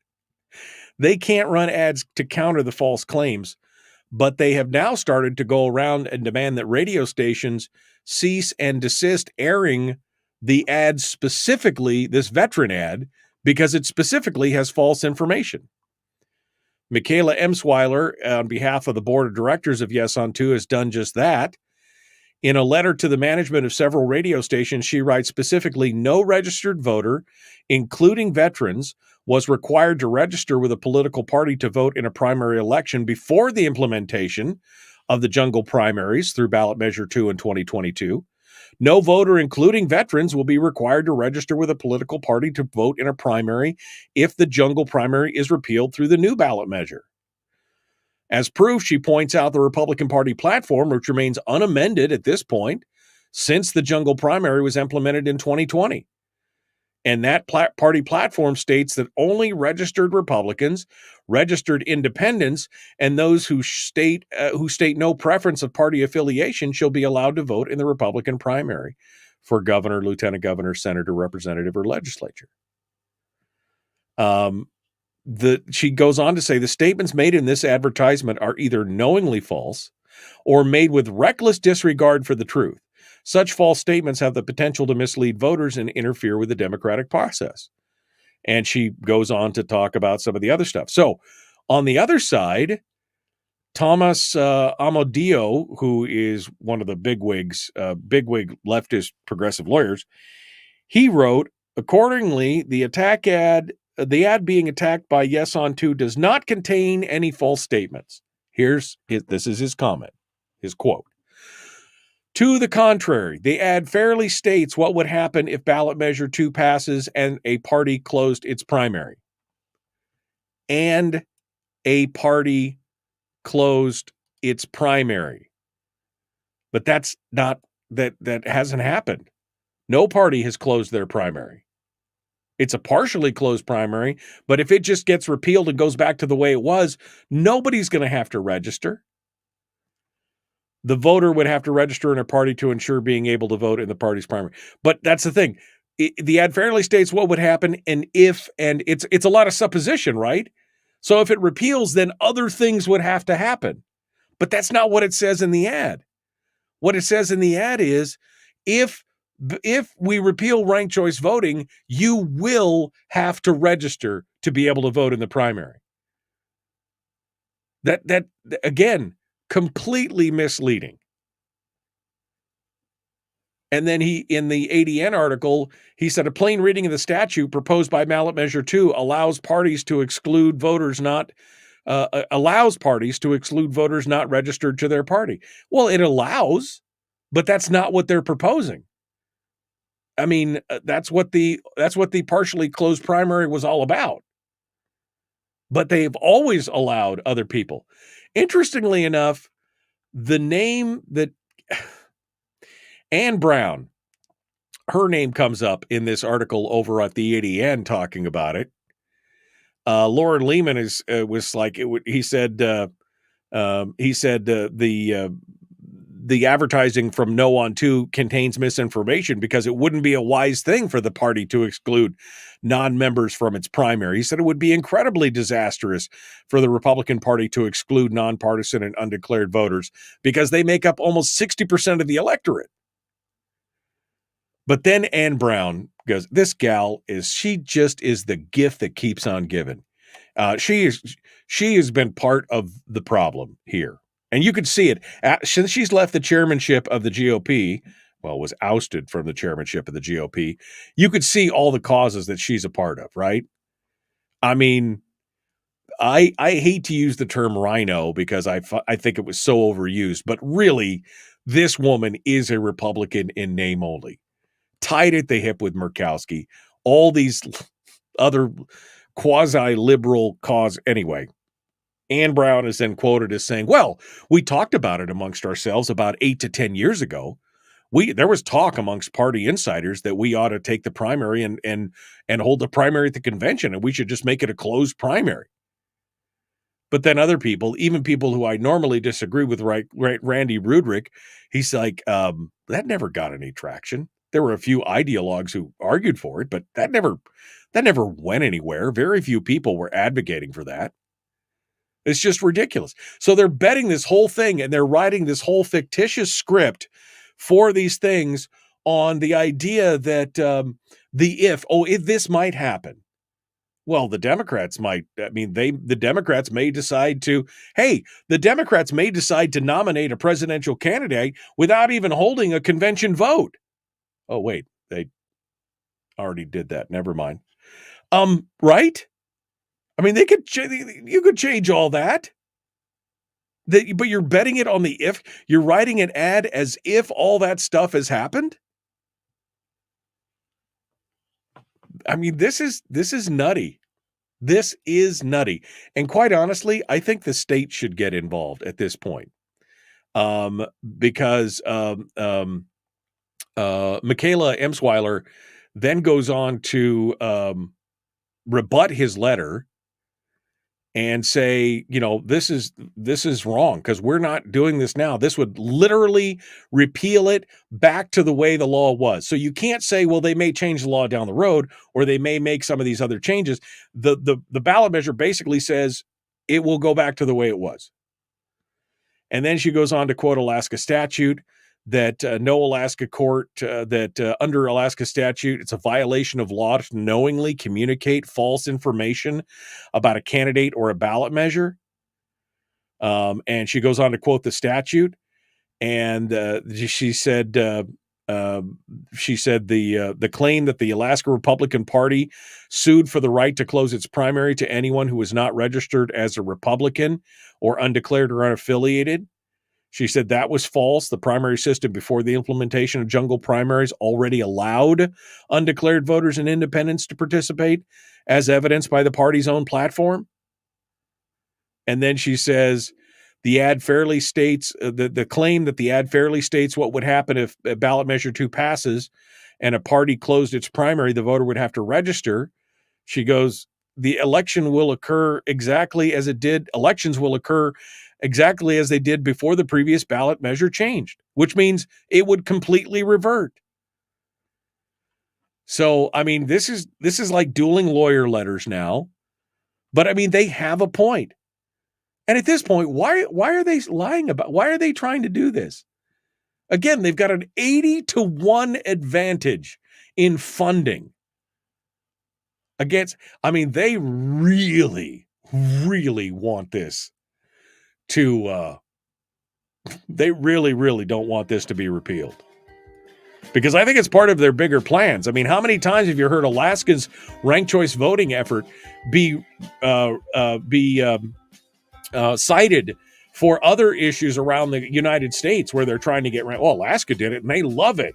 They can't run ads to counter the false claims, but they have now started to go around and demand that radio stations cease and desist airing the ads, specifically this veteran ad, because it specifically has false information. Michaela Emsweiler, on behalf of the board of directors of Yes On To, has done just that. In a letter to the management of several radio stations, she writes specifically, no registered voter, including veterans, was required to register with a political party to vote in a primary election before the implementation of the jungle primaries through ballot measure 2 in 2022. No voter, including veterans, will be required to register with a political party to vote in a primary if the jungle primary is repealed through the new ballot measure. As proof, she points out the Republican Party platform, which remains unamended at this point since the jungle primary was implemented in 2020. And that party platform states that only registered Republicans, registered independents, and those who state no preference of party affiliation shall be allowed to vote in the Republican primary for governor, lieutenant governor, senator, representative, or legislature. She goes on to say the statements made in this advertisement are either knowingly false or made with reckless disregard for the truth. Such false statements have the potential to mislead voters and interfere with the democratic process. And she goes on to talk about some of the other stuff. So on the other side, Thomas Amodio, who is one of the bigwig leftist progressive lawyers, he wrote, accordingly, the ad being attacked by Yes on 2 does not contain any false statements. This is his comment, his quote. To the contrary, the ad fairly states what would happen if ballot measure 2 passes and a party closed its primary. And a party closed its primary. But that's not, that hasn't happened. No party has closed their primary. It's a partially closed primary, but if it just gets repealed and goes back to the way it was, nobody's going to have to register. The voter would have to register in a party to ensure being able to vote in the party's primary. But that's the thing. The ad fairly states what would happen and it's a lot of supposition, right? So if it repeals, then other things would have to happen. But that's not what it says in the ad. What it says in the ad is if we repeal ranked choice voting, you will have to register to be able to vote in the primary. That again, completely misleading. And then in the ADN article, he said a plain reading of the statute proposed by ballot measure 2 allows parties to exclude voters not registered to their party. Well, it allows, but that's not what they're proposing. I mean, that's what the partially closed primary was all about. But they've always allowed other people. Interestingly enough, the name that Ann Brown, her name comes up in this article over at the ADN talking about it. Lauren Lehman was like, he said the advertising from No on 2 contains misinformation because it wouldn't be a wise thing for the party to exclude non-members from its primary. He said it would be incredibly disastrous for the Republican Party to exclude nonpartisan and undeclared voters because they make up almost 60% of the electorate. But then Ann Brown goes, this gal she just is the gift that keeps on giving. She has been part of the problem here. And you could see it since she's left the chairmanship of the GOP, was ousted from the chairmanship of the GOP. You could see all the causes that she's a part of, right? I mean, I hate to use the term rhino because I think it was so overused, but really, this woman is a Republican in name only. Tied at the hip with Murkowski, all these other quasi-liberal cause. Anyway, Ann Brown is then quoted as saying, well, we talked about it amongst ourselves about 8 to 10 years ago. There was talk amongst party insiders that we ought to take the primary and hold the primary at the convention, and we should just make it a closed primary. But then other people, even people who I normally disagree with, right, Randy Rudrick, he's like, that never got any traction. There were a few ideologues who argued for it, but that never went anywhere. Very few people were advocating for that. It's just ridiculous. So they're betting this whole thing and they're writing this whole fictitious script for these things on the idea that if this might happen. Well, the Democrats might, the Democrats may decide to nominate a presidential candidate without even holding a convention vote. Oh, wait, they already did that. Never mind. Right? I mean, you could change all that. But you're betting it on the if. You're writing an ad as if all that stuff has happened. I mean, this is nutty. This is nutty. And quite honestly, I think the state should get involved at this point. Because Michaela Emsweiler then goes on to rebut his letter and say, this is wrong because we're not doing this now. This would literally repeal it back to the way the law was. So you can't say, well, they may change the law down the road or they may make some of these other changes. The ballot measure basically says it will go back to the way it was. And then she goes on to quote Alaska statute that no Alaska court, that under Alaska statute, it's a violation of law to knowingly communicate false information about a candidate or a ballot measure. And she goes on to quote the statute. And she said the claim that the Alaska Republican Party sued for the right to close its primary to anyone who was not registered as a Republican or undeclared or unaffiliated. She said that was false. The primary system before the implementation of jungle primaries already allowed undeclared voters and independents to participate, as evidenced by the party's own platform. And then she says the ad fairly states the claim that the ad fairly states what would happen if ballot measure 2 passes and a party closed its primary, the voter would have to register. She goes, the election will occur exactly as it did. Elections will occur exactly as they did before the previous ballot measure changed, which means it would completely revert. So, I mean, this is like dueling lawyer letters now, but I mean, they have a point. And at this point, why are they lying about? Why are they trying to do this? Again, they've got an 80-1 advantage in funding against. I mean, they really, really want this to. They really, really don't want this to be repealed, because I think it's part of their bigger plans. I mean, how many times have you heard Alaska's ranked choice voting effort be cited for other issues around the United States where they're trying to get ranked? Well, Alaska did it and they love it.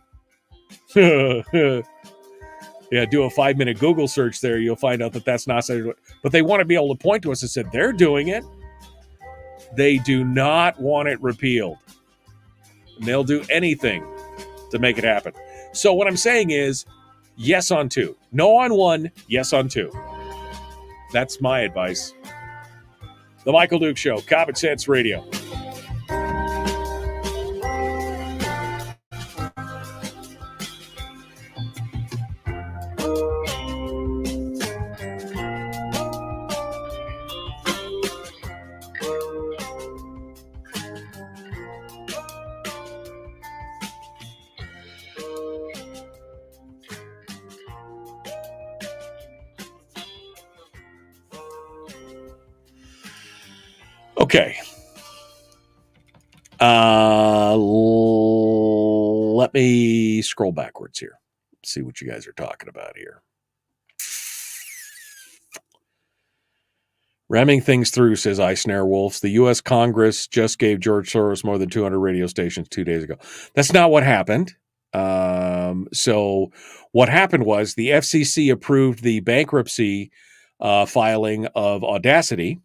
Yeah, do a 5-minute Google search there. You'll find out that that's not so. But they want to be able to point to us and say they're doing it. They do not want it repealed. And they'll do anything to make it happen. So what I'm saying is, yes on 2. No on 1, yes on 2. That's my advice. The Michael Duke Show, Common Sense Radio. Okay. Let me scroll backwards here. See what you guys are talking about here. Ramming things through, says I Snare Wolves. The U.S. Congress just gave George Soros more than 200 radio stations 2 days ago. That's not what happened. So what happened was the FCC approved the bankruptcy filing of Audacity.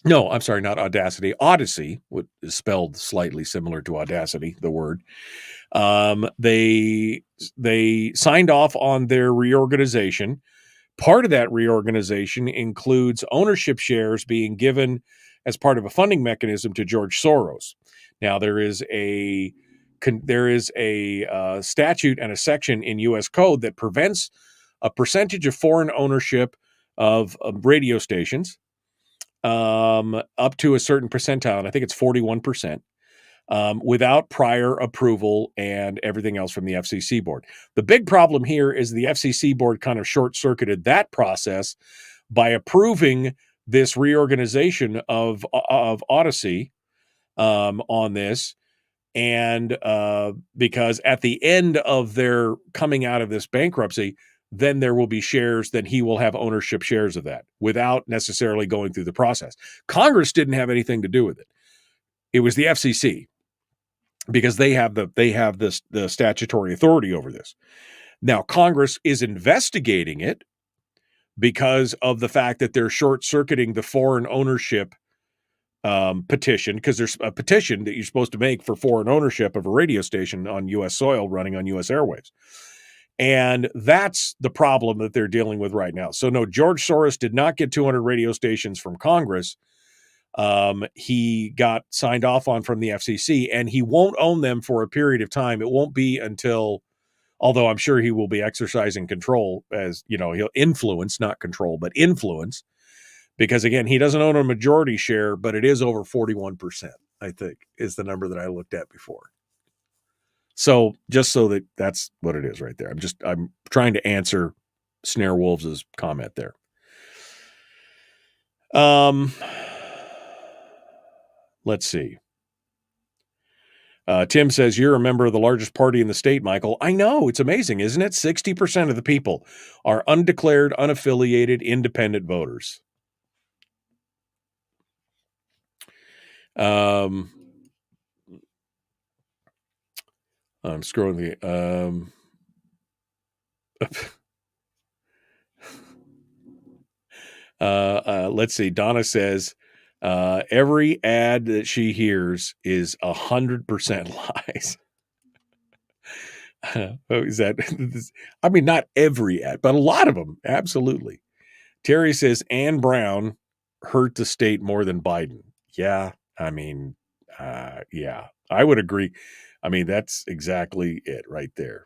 No, I'm sorry, not Audacity. Odyssey, which is spelled slightly similar to Audacity, the word. They signed off on their reorganization. Part of that reorganization includes ownership shares being given as part of a funding mechanism to George Soros. Now, there is a statute and a section in U.S. code that prevents a percentage of foreign ownership of radio stations up to a certain percentile, and I think it's 41%, without prior approval and everything else from the FCC board. The big problem here is the FCC board kind of short-circuited that process by approving this reorganization of Odyssey on this, and because at the end of their coming out of this bankruptcy, then there will be shares, then he will have ownership shares of that without necessarily going through the process. Congress didn't have anything to do with it. It was the FCC, because they have the statutory authority over this. Now, Congress is investigating it because of the fact that they're short-circuiting the foreign ownership petition, because there's a petition that you're supposed to make for foreign ownership of a radio station on U.S. soil running on U.S. airwaves. And that's the problem that they're dealing with right now. So no, George Soros did not get 200 radio stations from Congress. He got signed off on from the FCC, and he won't own them for a period of time. It won't be until, although I'm sure he will be exercising control, as you know, he'll influence, not control, but influence, because again, he doesn't own a majority share, but it is over 41%, I think, is the number that I looked at before. So just so that's what it is right there. I'm trying to answer Snare Wolves' comment there. Let's see. Tim says, you're a member of the largest party in the state, Michael. I know. It's amazing, isn't it? 60% of the people are undeclared, unaffiliated, independent voters. I'm scrolling let's see. Donna says, every ad that she hears is 100% lies. Is that? I mean, not every ad, but a lot of them. Absolutely. Terry says, Ann Brown hurt the state more than Biden. Yeah. I mean, yeah, I would agree. I mean, that's exactly it right there.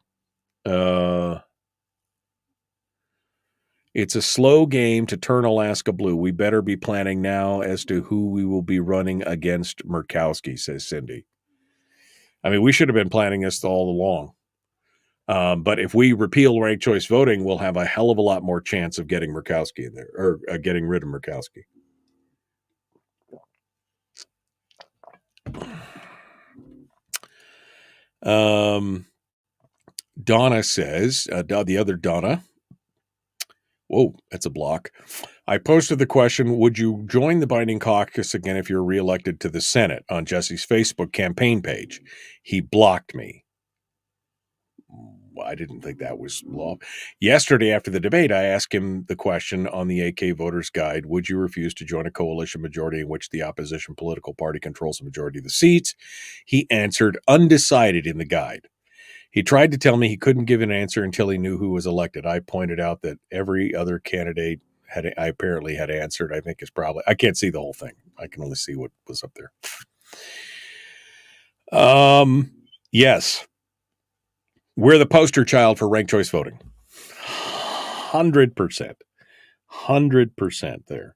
It's a slow game to turn Alaska blue. We better be planning now as to who we will be running against Murkowski, says Cindy. I mean, we should have been planning this all along. But if we repeal ranked choice voting, we'll have a hell of a lot more chance of getting Murkowski in there, or getting rid of Murkowski. Donna says, the other Donna, whoa, that's a block. I posted the question, would you join the Biden caucus again if you're reelected to the Senate, on Jesse's Facebook campaign page? He blocked me. I didn't think that was law. Yesterday after the debate, I asked him the question on the AK Voters Guide, would you refuse to join a coalition majority in which the opposition political party controls the majority of the seats? He answered undecided in the guide. He tried to tell me he couldn't give an answer until he knew who was elected. I pointed out that every other candidate I apparently had answered. I think is probably, I can't see the whole thing. I can only see what was up there. Yes. We're the poster child for ranked choice voting. 100%. 100% there.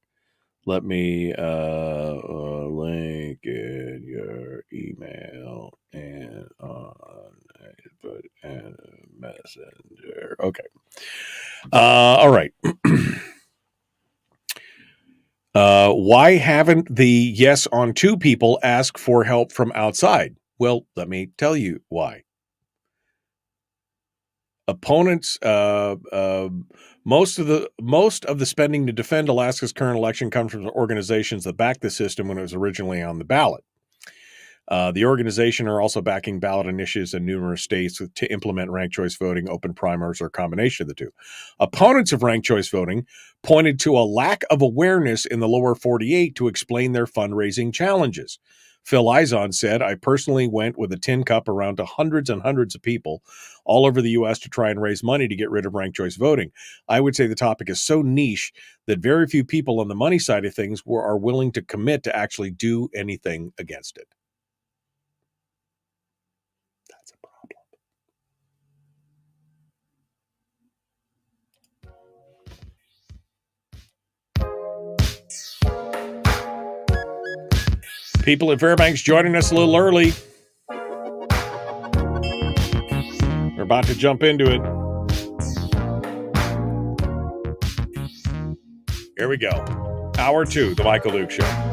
Let me link in your email and put in Messenger. Okay. All right. Why haven't the yes on two people asked for help from outside? Well, let me tell you why. Opponents, most of the spending to defend Alaska's current election comes from organizations that backed the system when it was originally on the ballot. The organization are also backing ballot initiatives in numerous states to implement ranked choice voting, open primaries, or a combination of the two. Opponents of ranked choice voting pointed to a lack of awareness in the lower 48 to explain their fundraising challenges. Phil Izon said, I personally went with a tin cup around to hundreds and hundreds of people all over the U.S. to try and raise money to get rid of ranked choice voting. I would say the topic is so niche that very few people on the money side of things are willing to commit to actually do anything against it. That's a problem. People at Fairbanks joining us a little early. We're about to jump into it. Here we go. Hour 2, The Michael Duke Show.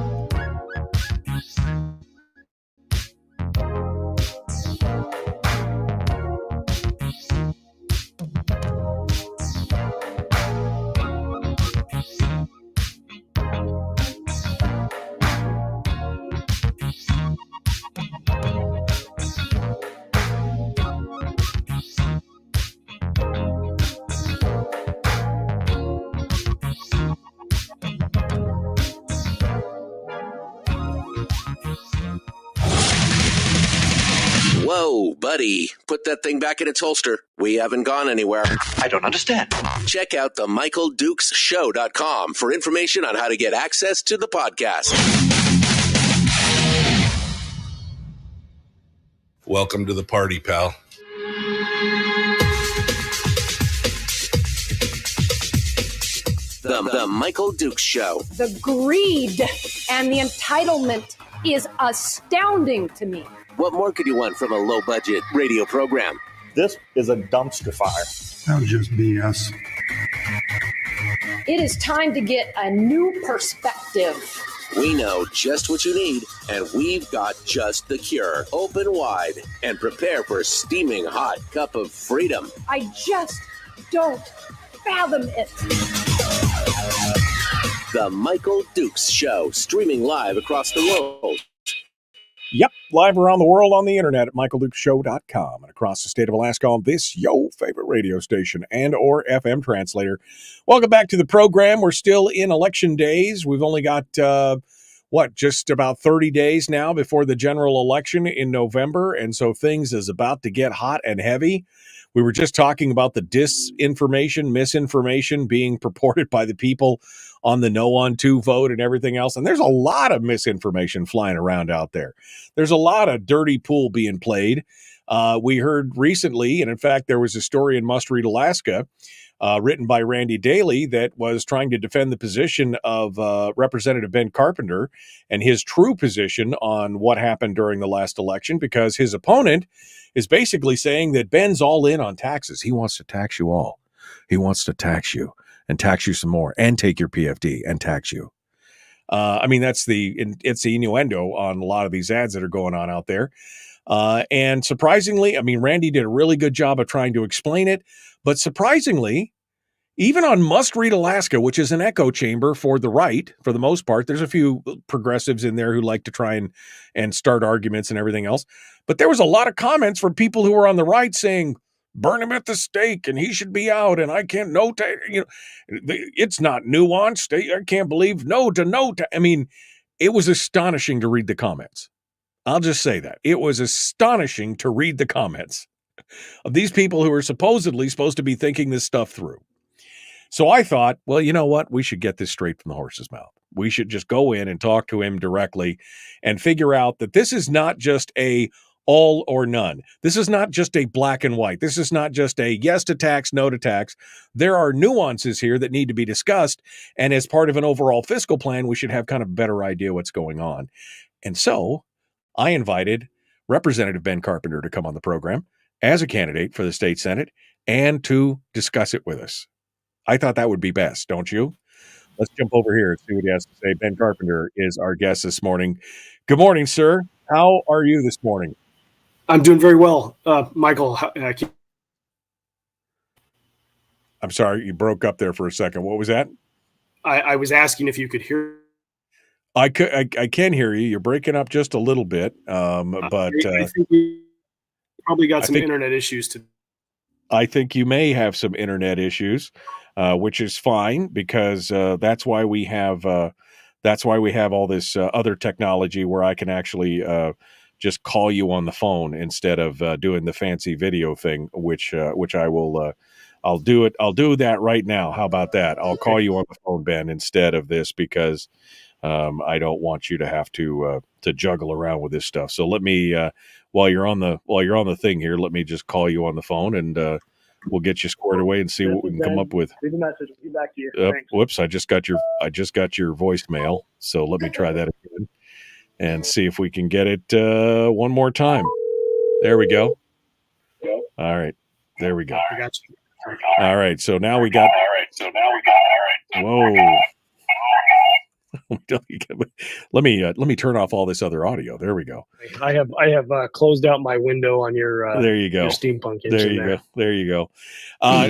Whoa, buddy. Put that thing back in its holster. We haven't gone anywhere. I don't understand. Check out the MichaelDukesShow.com for information on how to get access to the podcast. Welcome to the party, pal. The Michael Dukes Show. The greed and the entitlement is astounding to me. What more could you want from a low-budget radio program? This is a dumpster fire. That was just BS. It is time to get a new perspective. We know just what you need, and we've got just the cure. Open wide and prepare for a steaming hot cup of freedom. I just don't fathom it. The Michael Dukes Show, streaming live across the world. Yep, live around the world on the internet at michaeldukeshow.com and across the state of Alaska on this yo favorite radio station and or FM translator. Welcome back to the program. We're still in election days. We've only got, just about 30 days now before the general election in November, and so things is about to get hot and heavy. We were just talking about the disinformation, misinformation being purported by the people on the no on two vote and everything else. And there's a lot of misinformation flying around out there. There's a lot of dirty pool being played. We heard recently, and in fact, there was a story in Must Read Alaska written by Randy Daly that was trying to defend the position of Representative Ben Carpenter and his true position on what happened during the last election, because his opponent is basically saying that Ben's all in on taxes. He wants to tax you all. He wants to tax you and tax you some more and take your PFD and tax you. It's the innuendo on a lot of these ads that are going on out there. And surprisingly, Randy did a really good job of trying to explain it. But surprisingly, even on Must Read Alaska, which is an echo chamber for the right, for the most part, there's a few progressives in there who like to try and start arguments and everything else. But there was a lot of comments from people who were on the right saying, burn him at the stake and he should be out and I can't it's not nuanced. I can't believe no to no to. It was astonishing to read the comments. I'll just say that. It was astonishing to read the comments of these people who are supposedly supposed to be thinking this stuff through. So I thought, well, you know what? We should get this straight from the horse's mouth. We should just go in and talk to him directly and figure out that this is not just a all or none. This is not just a black and white. This is not just a yes to tax, no to tax. There are nuances here that need to be discussed. And as part of an overall fiscal plan, we should have kind of a better idea what's going on. And so I invited Representative Ben Carpenter to come on the program as a candidate for the state Senate and to discuss it with us. I thought that would be best, don't you? Let's jump over here and see what he has to say. Ben Carpenter is our guest this morning. Good morning, sir. How are you this morning? I'm doing very well, Michael. I'm sorry, you broke up there for a second. What was that? I was asking if you could hear. I can hear you. You're breaking up just a little bit, but I think we probably got some internet issues today. I think you may have some internet issues, which is fine because that's why we have all this other technology where I can actually just call you on the phone instead of doing the fancy video thing, which I will. I'll do it. I'll do that right now. How about that? I'll call you on the phone, Ben, instead of this because I don't want you to have to juggle around with this stuff. So let me while you're on the thing here, let me just call you on the phone and we'll get you squared away and see what we can come up with. Leave a message. We'll get back to you. Whoops! I just got your voicemail. So let me try that again and see if we can get it one more time. There we go. All right. There we go. I got you. All right. So now we got. Whoa. Let me turn off all this other audio. There we go. I have closed out my window on your. There you go. Your steampunk. There you go. There you go.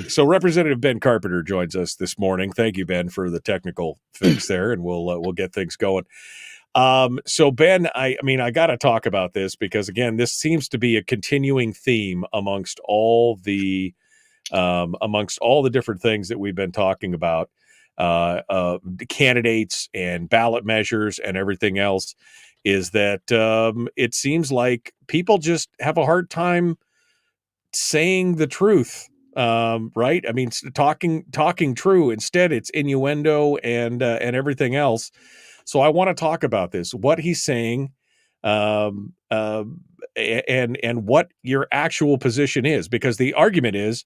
So Representative Ben Carpenter joins us this morning. Thank you, Ben, for the technical fix there, and we'll get things going. So Ben, I got to talk about this because again, this seems to be a continuing theme amongst all the different things that we've been talking about. Candidates and ballot measures and everything else is that it seems like people just have a hard time saying the truth, right? I mean, talking true. Instead, it's innuendo and everything else. So I want to talk about this, what he's saying, and what your actual position is, because the argument is,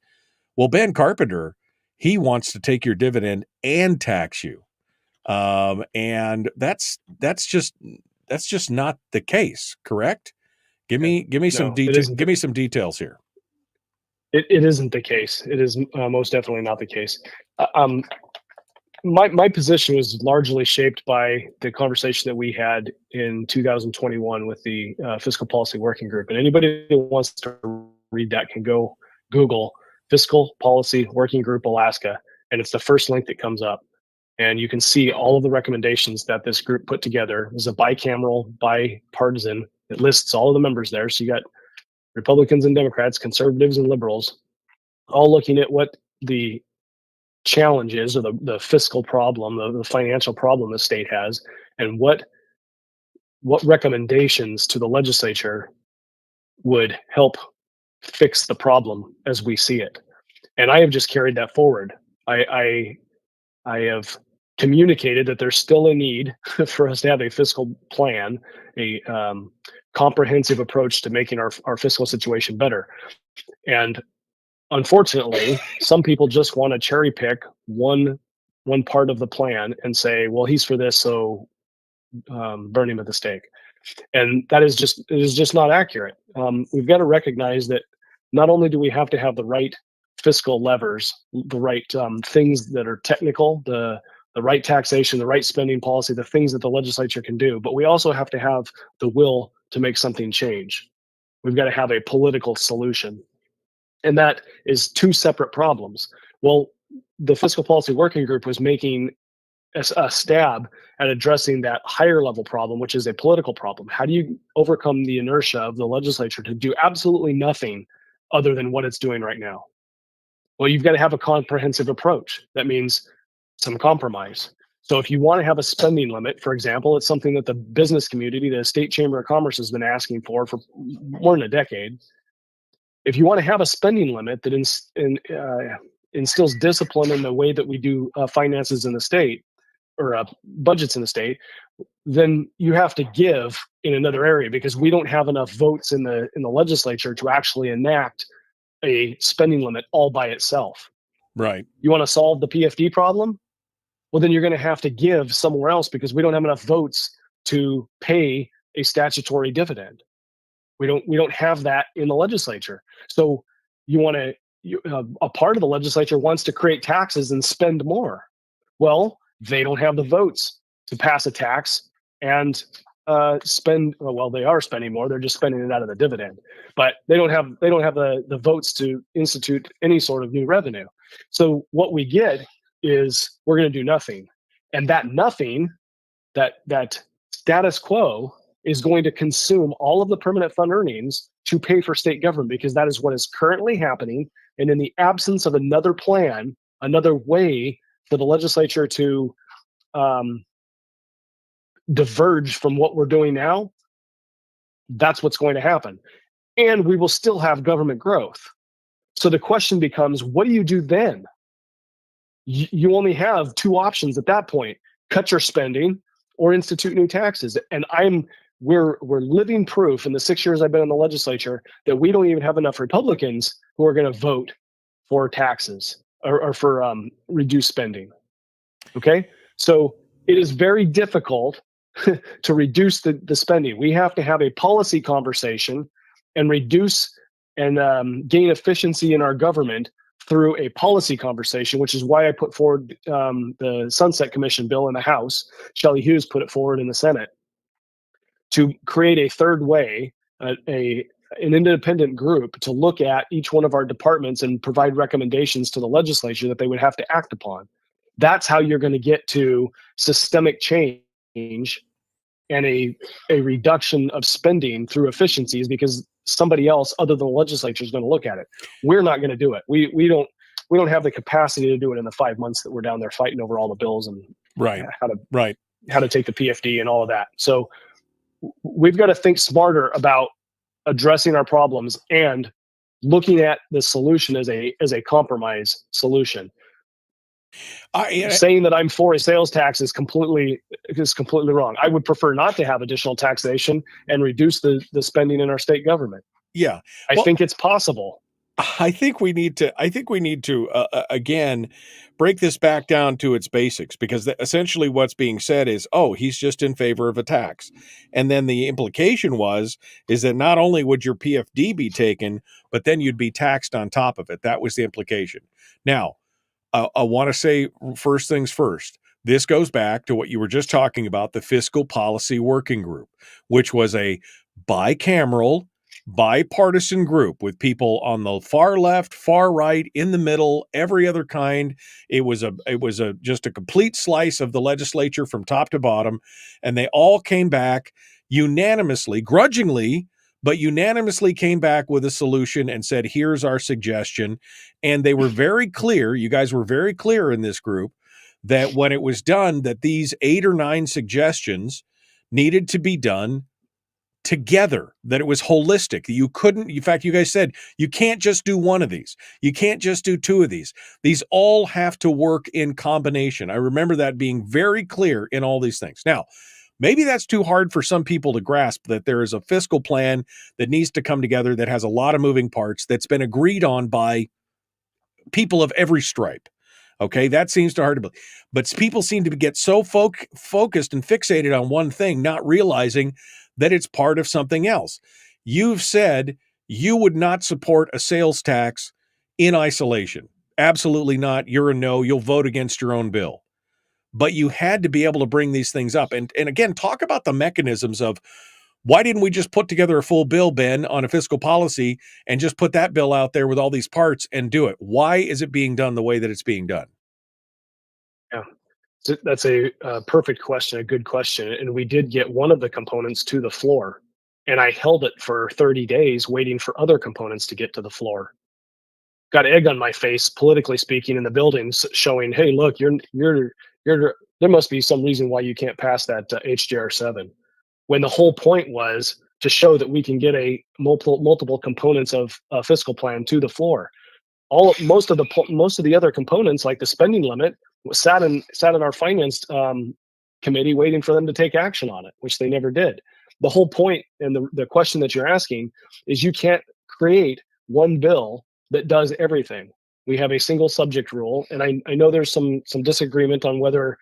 well, Ben Carpenter, he wants to take your dividend and tax you, and that's just not the case, correct? Give me some details. Give me some details here. It isn't the case. It is most definitely not the case. My position was largely shaped by the conversation that we had in 2021 with the Fiscal Policy Working Group. And anybody who wants to read that can go Google Fiscal Policy Working Group Alaska, and it's the first link that comes up. And you can see all of the recommendations that this group put together. It was a bicameral, bipartisan. It lists all of the members there. So you got Republicans and Democrats, conservatives and liberals, all looking at what the challenge is, or the fiscal problem, the financial problem the state has, and what recommendations to the legislature would help fix the problem as we see it. And I have just carried that forward. I have communicated that there's still a need for us to have a fiscal plan, a comprehensive approach to making our fiscal situation better. And unfortunately, some people just want to cherry pick one part of the plan and say, well, he's for this, so burn him at the stake. And it is just not accurate. We've got to recognize that not only do we have to have the right fiscal levers, the right things that are technical, the right taxation, the right spending policy, the things that the legislature can do, but we also have to have the will to make something change. We've got to have a political solution. And that is two separate problems. Well, the Fiscal Policy Working Group was making a stab at addressing that higher level problem, which is a political problem. How do you overcome the inertia of the legislature to do absolutely nothing other than what it's doing right now? Well, you've got to have a comprehensive approach. That means some compromise. So if you want to have a spending limit, for example, it's something that the business community, the State Chamber of Commerce, has been asking for more than a decade. If you want to have a spending limit that instills discipline in the way that we do finances in the state, or budgets in the state, then you have to give in another area, because we don't have enough votes in the legislature to actually enact a spending limit all by itself. Right. You want to solve the PFD problem? Well, then you're going to have to give somewhere else, because we don't have enough votes to pay a statutory dividend. We don't have that in the legislature. So a part of the legislature wants to create taxes and spend more. Well, they don't have the votes to pass a tax and spend. Well, they are spending more. They're just spending it out of the dividend, but they don't have the votes to institute any sort of new revenue. So what we get is we're going to do nothing, and that nothing, that status quo, is going to consume all of the permanent fund earnings to pay for state government, because that is what is currently happening. And in the absence of another plan, another way for the legislature to diverge from what we're doing now, that's what's going to happen. And we will still have government growth. So the question becomes, what do you do then? You only have two options at that point: cut your spending or institute new taxes. And we're living proof in the 6 years I've been in the legislature that we don't even have enough Republicans who are going to vote for taxes or for reduced spending. Okay, so it is very difficult to reduce the spending. We have to have a policy conversation and reduce and gain efficiency in our government through a policy conversation, which is why I put forward the Sunset Commission bill in the House. Shelley Hughes put it forward in the Senate to create a third way, an independent group to look at each one of our departments and provide recommendations to the legislature that they would have to act upon. That's how you're going to get to systemic change and a reduction of spending through efficiencies, because somebody else other than the legislature is going to look at it. We're not going to do it. We don't have the capacity to do it in the 5 months that we're down there fighting over all the bills and right how to take the PFD and all of that. So we've got to think smarter about addressing our problems and looking at the solution as a compromise solution. Saying that I'm for a sales tax is completely wrong. I would prefer not to have additional taxation and reduce the spending in our state government. Yeah. I think it's possible. I think we need to again break this back down to its basics, because essentially what's being said is, oh, he's just in favor of a tax. And then the implication is that not only would your PFD be taken, but then you'd be taxed on top of it. That was the implication. Now, I want to say first things first. This goes back to what you were just talking about, the Fiscal Policy Working Group, which was a bicameral, bipartisan group with people on the far left, far right, in the middle, every other kind. It was just a complete slice of the legislature from top to bottom, and they all came back unanimously, grudgingly, but unanimously came back with a solution and said, here's our suggestion. And they were very clear, you guys were very clear in this group, that when it was done, that these 8 or 9 suggestions needed to be done together, that it was holistic. You couldn't, in fact, you guys said, you can't just do one of these. You can't just do 2 of these. These all have to work in combination. I remember that being very clear in all these things. Now, maybe that's too hard for some people to grasp, that there is a fiscal plan that needs to come together that has a lot of moving parts that's been agreed on by people of every stripe. Okay, that seems too hard to believe. But people seem to get so focused and fixated on one thing, not realizing that it's part of something else. You've said you would not support a sales tax in isolation. Absolutely not. You're a no. You'll vote against your own bill. But you had to be able to bring these things up. And again, talk about the mechanisms of, why didn't we just put together a full bill, Ben, on a fiscal policy and just put that bill out there with all these parts and do it? Why is it being done the way that it's being done? Yeah, that's a perfect question, a good question. And we did get one of the components to the floor, and I held it for 30 days waiting for other components to get to the floor. Got egg on my face, politically speaking, in the buildings, showing, hey, look, there must be some reason why you can't pass that HJR 7. When the whole point was to show that we can get a multiple components of a fiscal plan to the floor. Most of the other components, like the spending limit, sat in our finance committee waiting for them to take action on it, which they never did. The whole point, and the question that you're asking, is you can't create one bill that does everything. We have a single subject rule, and I know there's some disagreement on whether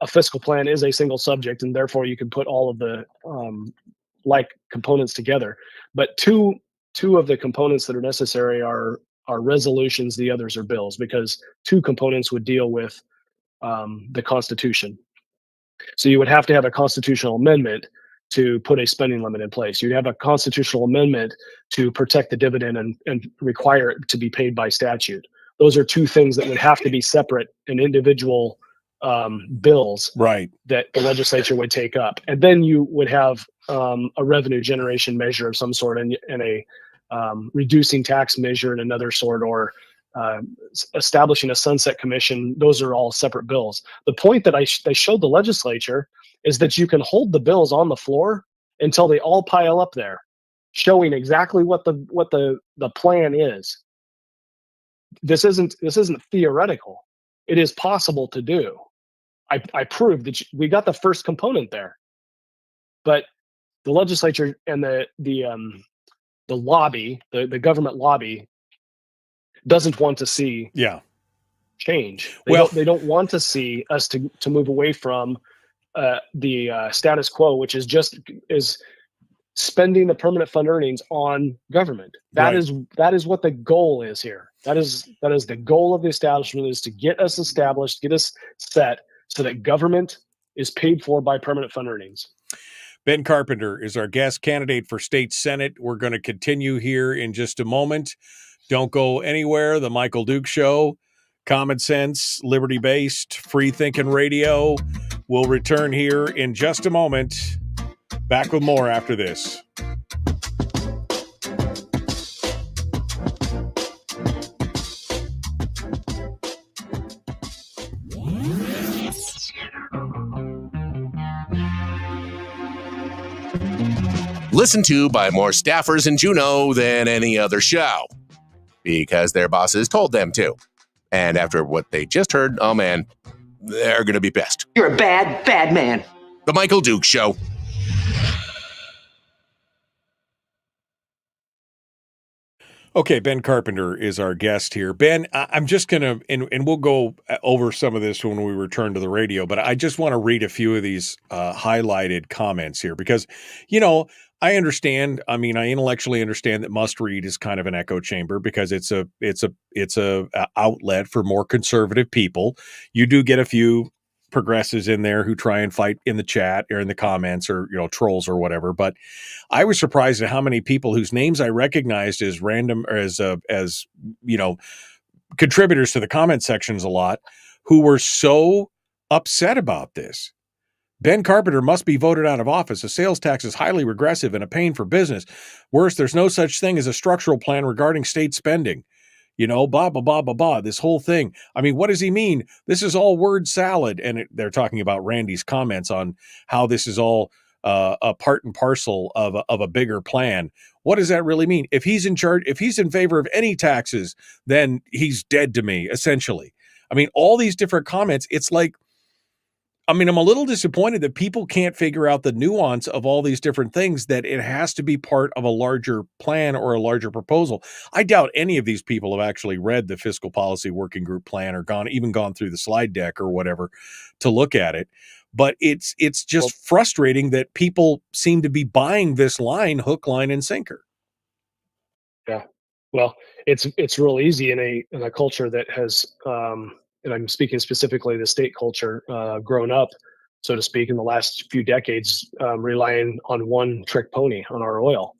a fiscal plan is a single subject, and therefore you can put all of the like components together. But two of the components that are necessary are resolutions. The others are bills, because 2 components would deal with the Constitution. So you would have to have a constitutional amendment to put a spending limit in place. You'd have a constitutional amendment to protect the dividend and require it to be paid by statute. Those are 2 things that would have to be separate and individual bills, right, that the legislature would take up. And then you would have a revenue generation measure of some sort, and a reducing tax measure in another sort, or establishing a sunset commission. Those are all separate bills. The point that they showed the legislature is that you can hold the bills on the floor until they all pile up there, showing exactly what the plan is. This isn't theoretical. It is possible to do. I proved that we got the first component there, but the legislature and the lobby, the government lobby, doesn't want to see change. They don't want to see us to move away from the status quo, which is spending the permanent fund earnings on government. That is what the goal is here. That is the goal of the establishment, is to get us established, get us set, so that government is paid for by permanent fund earnings. Ben Carpenter is our guest candidate for state senate. We're going to continue here in just a moment. Don't go anywhere. The Michael Duke Show, common sense, liberty-based, free-thinking radio, will return here in just a moment. Back with more after this. listened to by more staffers in Juneau than any other show, because their bosses told them to. And after what they just heard, oh man, they're going to be pissed. You're a bad, bad man. The Michael Duke Show. Okay, Ben Carpenter is our guest here. Ben, I'm just going to, and we'll go over some of this when we return to the radio, but I just want to read a few of these highlighted comments here because, I understand. I mean, I intellectually understand that Must Read is kind of an echo chamber because it's a outlet for more conservative people. You do get a few progressives in there who try and fight in the chat or in the comments or, trolls or whatever. But I was surprised at how many people whose names I recognized as random or as contributors to the comment sections a lot who were so upset about this. Ben Carpenter must be voted out of office. A sales tax is highly regressive and a pain for business. Worse, there's no such thing as a structural plan regarding state spending. Blah, blah, blah, blah, blah, this whole thing. I mean, what does he mean? This is all word salad. And they're talking about Randy's comments on how this is all a part and parcel of a bigger plan. What does that really mean? If he's in charge, if he's in favor of any taxes, then he's dead to me, essentially. I mean, all these different comments, it's like, I'm a little disappointed that people can't figure out the nuance of all these different things, that it has to be part of a larger plan or a larger proposal. I doubt any of these people have actually read the fiscal policy working group plan or gone through the slide deck or whatever to look at it. But it's just frustrating that people seem to be buying this line, hook, line, and sinker. Yeah. Well, it's real easy in a culture that has, and I'm speaking specifically the state culture, grown up, so to speak, in the last few decades, relying on one trick pony, on our oil,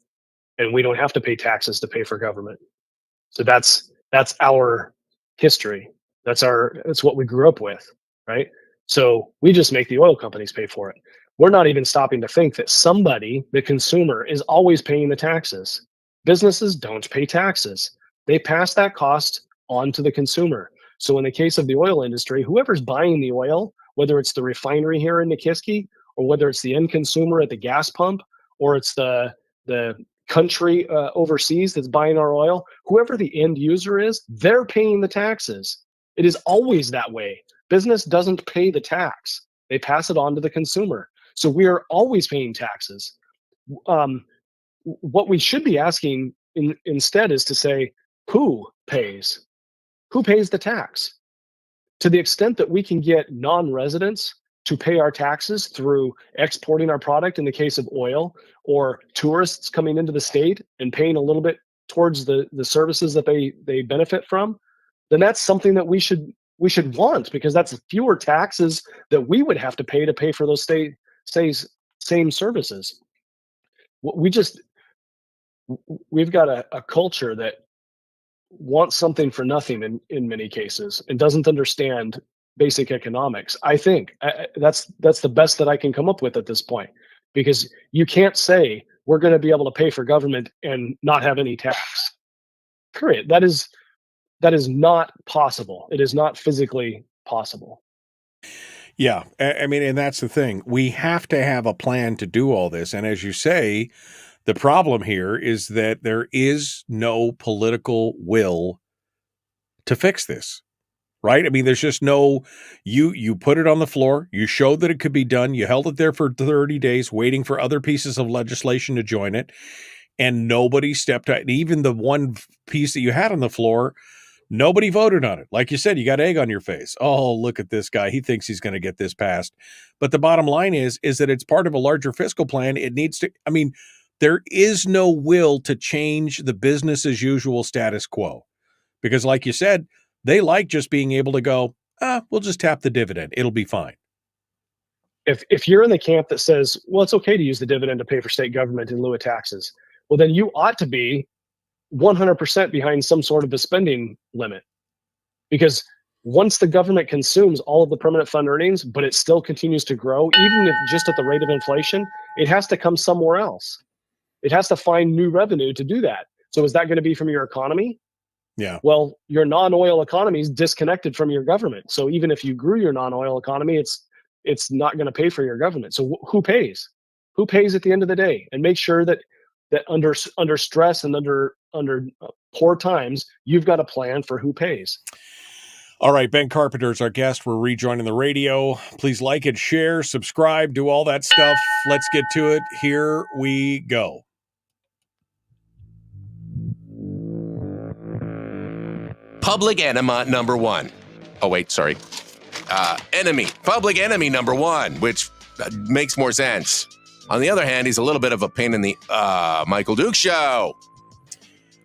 and we don't have to pay taxes to pay for government. So that's our history. That's what we grew up with, right? So we just make the oil companies pay for it. We're not even stopping to think that somebody, the consumer, is always paying the taxes. Businesses don't pay taxes. They pass that cost on to the consumer. So in the case of the oil industry, whoever's buying the oil, whether it's the refinery here in Nikiski, or whether it's the end consumer at the gas pump, or it's the country overseas that's buying our oil, whoever the end user is, they're paying the taxes. It is always that way. Business doesn't pay the tax. They pass it on to the consumer. So we are always paying taxes. What we should be asking instead is to say, who pays? Who pays the tax? To the extent that we can get non-residents to pay our taxes through exporting our product in the case of oil, or tourists coming into the state and paying a little bit towards the services that they benefit from, then that's something that we should want, because that's fewer taxes that we would have to pay for those same services. We've got a culture that wants something for nothing in many cases and doesn't understand basic economics. I think that's the best that I can come up with at this point, because you can't say we're going to be able to pay for government and not have any tax. Period. That is not possible. It is not physically possible. Yeah. And that's the thing. We have to have a plan to do all this. And as you say, the problem here is that there is no political will to fix this, right? There's just no, you put it on the floor, you showed that it could be done, you held it there for 30 days, waiting for other pieces of legislation to join it, and nobody stepped out. And even the one piece that you had on the floor, nobody voted on it. Like you said, you got egg on your face. Oh, look at this guy. He thinks he's going to get this passed. But the bottom line is that it's part of a larger fiscal plan. It needs to, there is no will to change the business as usual status quo, because like you said, they like just being able to go, we'll just tap the dividend. It'll be fine. If you're in the camp that says, well, it's okay to use the dividend to pay for state government in lieu of taxes, well, then you ought to be 100% behind some sort of a spending limit, because once the government consumes all of the permanent fund earnings, but it still continues to grow, even if just at the rate of inflation, it has to come somewhere else. It has to find new revenue to do that. So is that going to be from your economy? Yeah. Well, your non-oil economy is disconnected from your government. So even if you grew your non-oil economy, it's not going to pay for your government. So who pays? Who pays at the end of the day? And make sure that under stress and under poor times, you've got a plan for who pays. All right, Ben Carpenter is our guest. We're rejoining the radio. Please like and share, subscribe, do all that stuff. Let's get to it. Here we go. Public enema number one. Oh, wait, sorry. Public enemy number one, which makes more sense. On the other hand, he's a little bit of a pain in the Michael Duke show.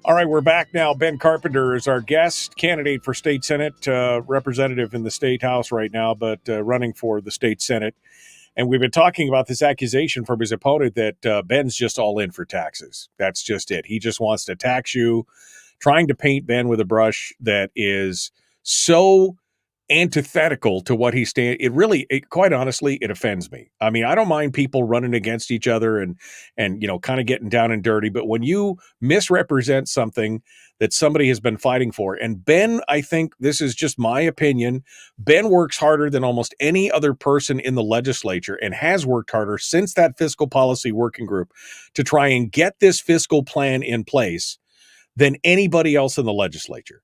All right, we're back now. Ben Carpenter is our guest, candidate for state senate, representative in the state house right now, but running for the state senate. And we've been talking about this accusation from his opponent that Ben's just all in for taxes. That's just it. He just wants to tax you, trying to paint Ben with a brush that is so antithetical to what he stands. Quite honestly, it offends me. I mean, I don't mind people running against each other and kind of getting down and dirty, but when you misrepresent something that somebody has been fighting for, and Ben, I think this is just my opinion, Ben works harder than almost any other person in the legislature and has worked harder since that fiscal policy working group to try and get this fiscal plan in place than anybody else in the legislature.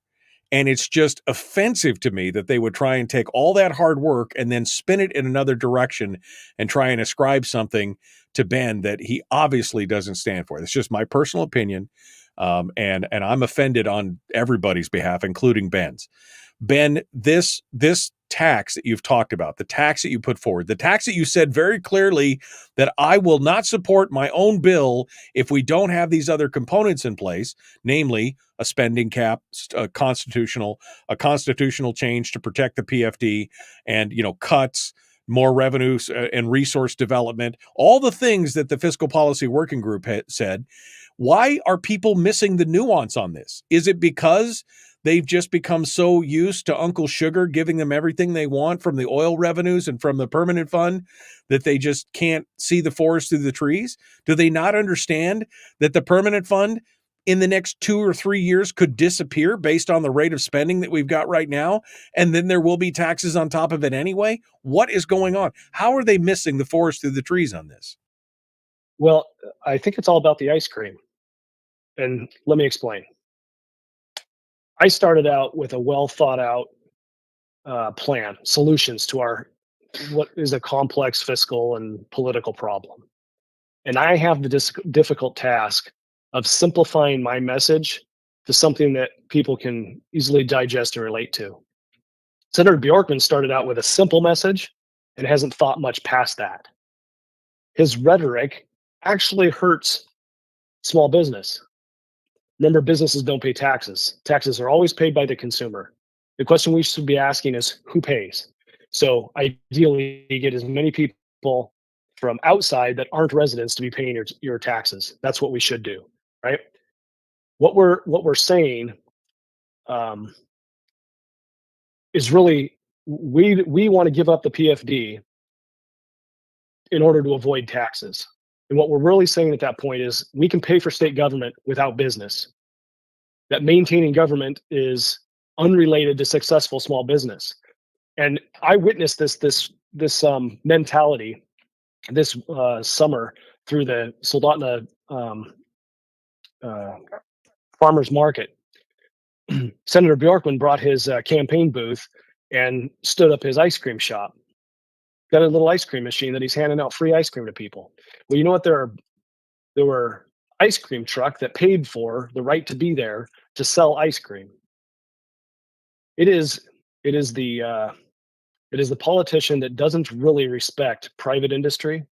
And it's just offensive to me that they would try and take all that hard work and then spin it in another direction and try and ascribe something to Ben that he obviously doesn't stand for. It's just my personal opinion. And I'm offended on everybody's behalf, including Ben's. Ben, this tax that you've talked about, the tax that you put forward, the tax that you said very clearly that I will not support my own bill if we don't have these other components in place, namely a spending cap, a constitutional change to protect the PFD, and cuts, more revenues and resource development, all the things that the fiscal policy working group said. Why are people missing the nuance on this? Is it because they've just become so used to Uncle Sugar giving them everything they want from the oil revenues and from the permanent fund that they just can't see the forest through the trees? Do they not understand that the permanent fund in the next 2 or 3 years could disappear based on the rate of spending that we've got right now? And then there will be taxes on top of it anyway. What is going on? How are they missing the forest through the trees on this? Well, I think it's all about the ice cream. And let me explain. I started out with a well thought out plan, solutions to what is a complex fiscal and political problem. And I have the difficult task of simplifying my message to something that people can easily digest and relate to. Senator Bjorkman started out with a simple message and hasn't thought much past that. His rhetoric actually hurts small business. Remember, businesses don't pay taxes. Taxes are always paid by the consumer. The question we should be asking is who pays? So ideally, you get as many people from outside that aren't residents to be paying your taxes. That's what we should do, right? What we're saying is really we want to give up the PFD in order to avoid taxes. And what we're really saying at that point is we can pay for state government without business. That maintaining government is unrelated to successful small business. And I witnessed this mentality this summer through the Soldotna farmers market. Senator Bjorkman brought his campaign booth and stood up his ice cream shop. Got a little ice cream machine that he's handing out free ice cream to people. Well, you know what? There were ice cream truck that paid for the right to be there to sell ice cream. It is the politician that doesn't really respect private industry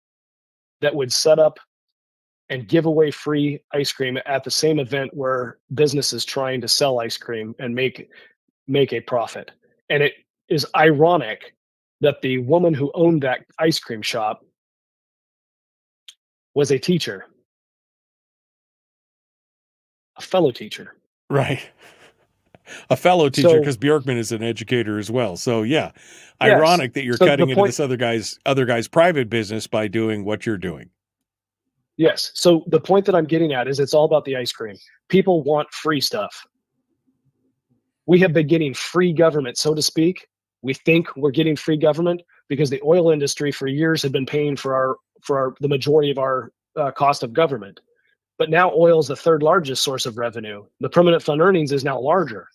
that would set up and give away free ice cream at the same event where business is trying to sell ice cream and make a profit. And it is ironic that the woman who owned that ice cream shop was a teacher, a fellow teacher. Right. A fellow teacher, because Bjorkman is an educator as well. So yeah, ironic that you're cutting into this other guy's private business by doing what you're doing. Yes. So the point that I'm getting at is it's all about the ice cream. People want free stuff. We have been getting free government, so to speak. We think we're getting free government, because the oil industry for years had been paying for the majority of our cost of government. But now oil is the third largest source of revenue. The permanent fund earnings is now larger.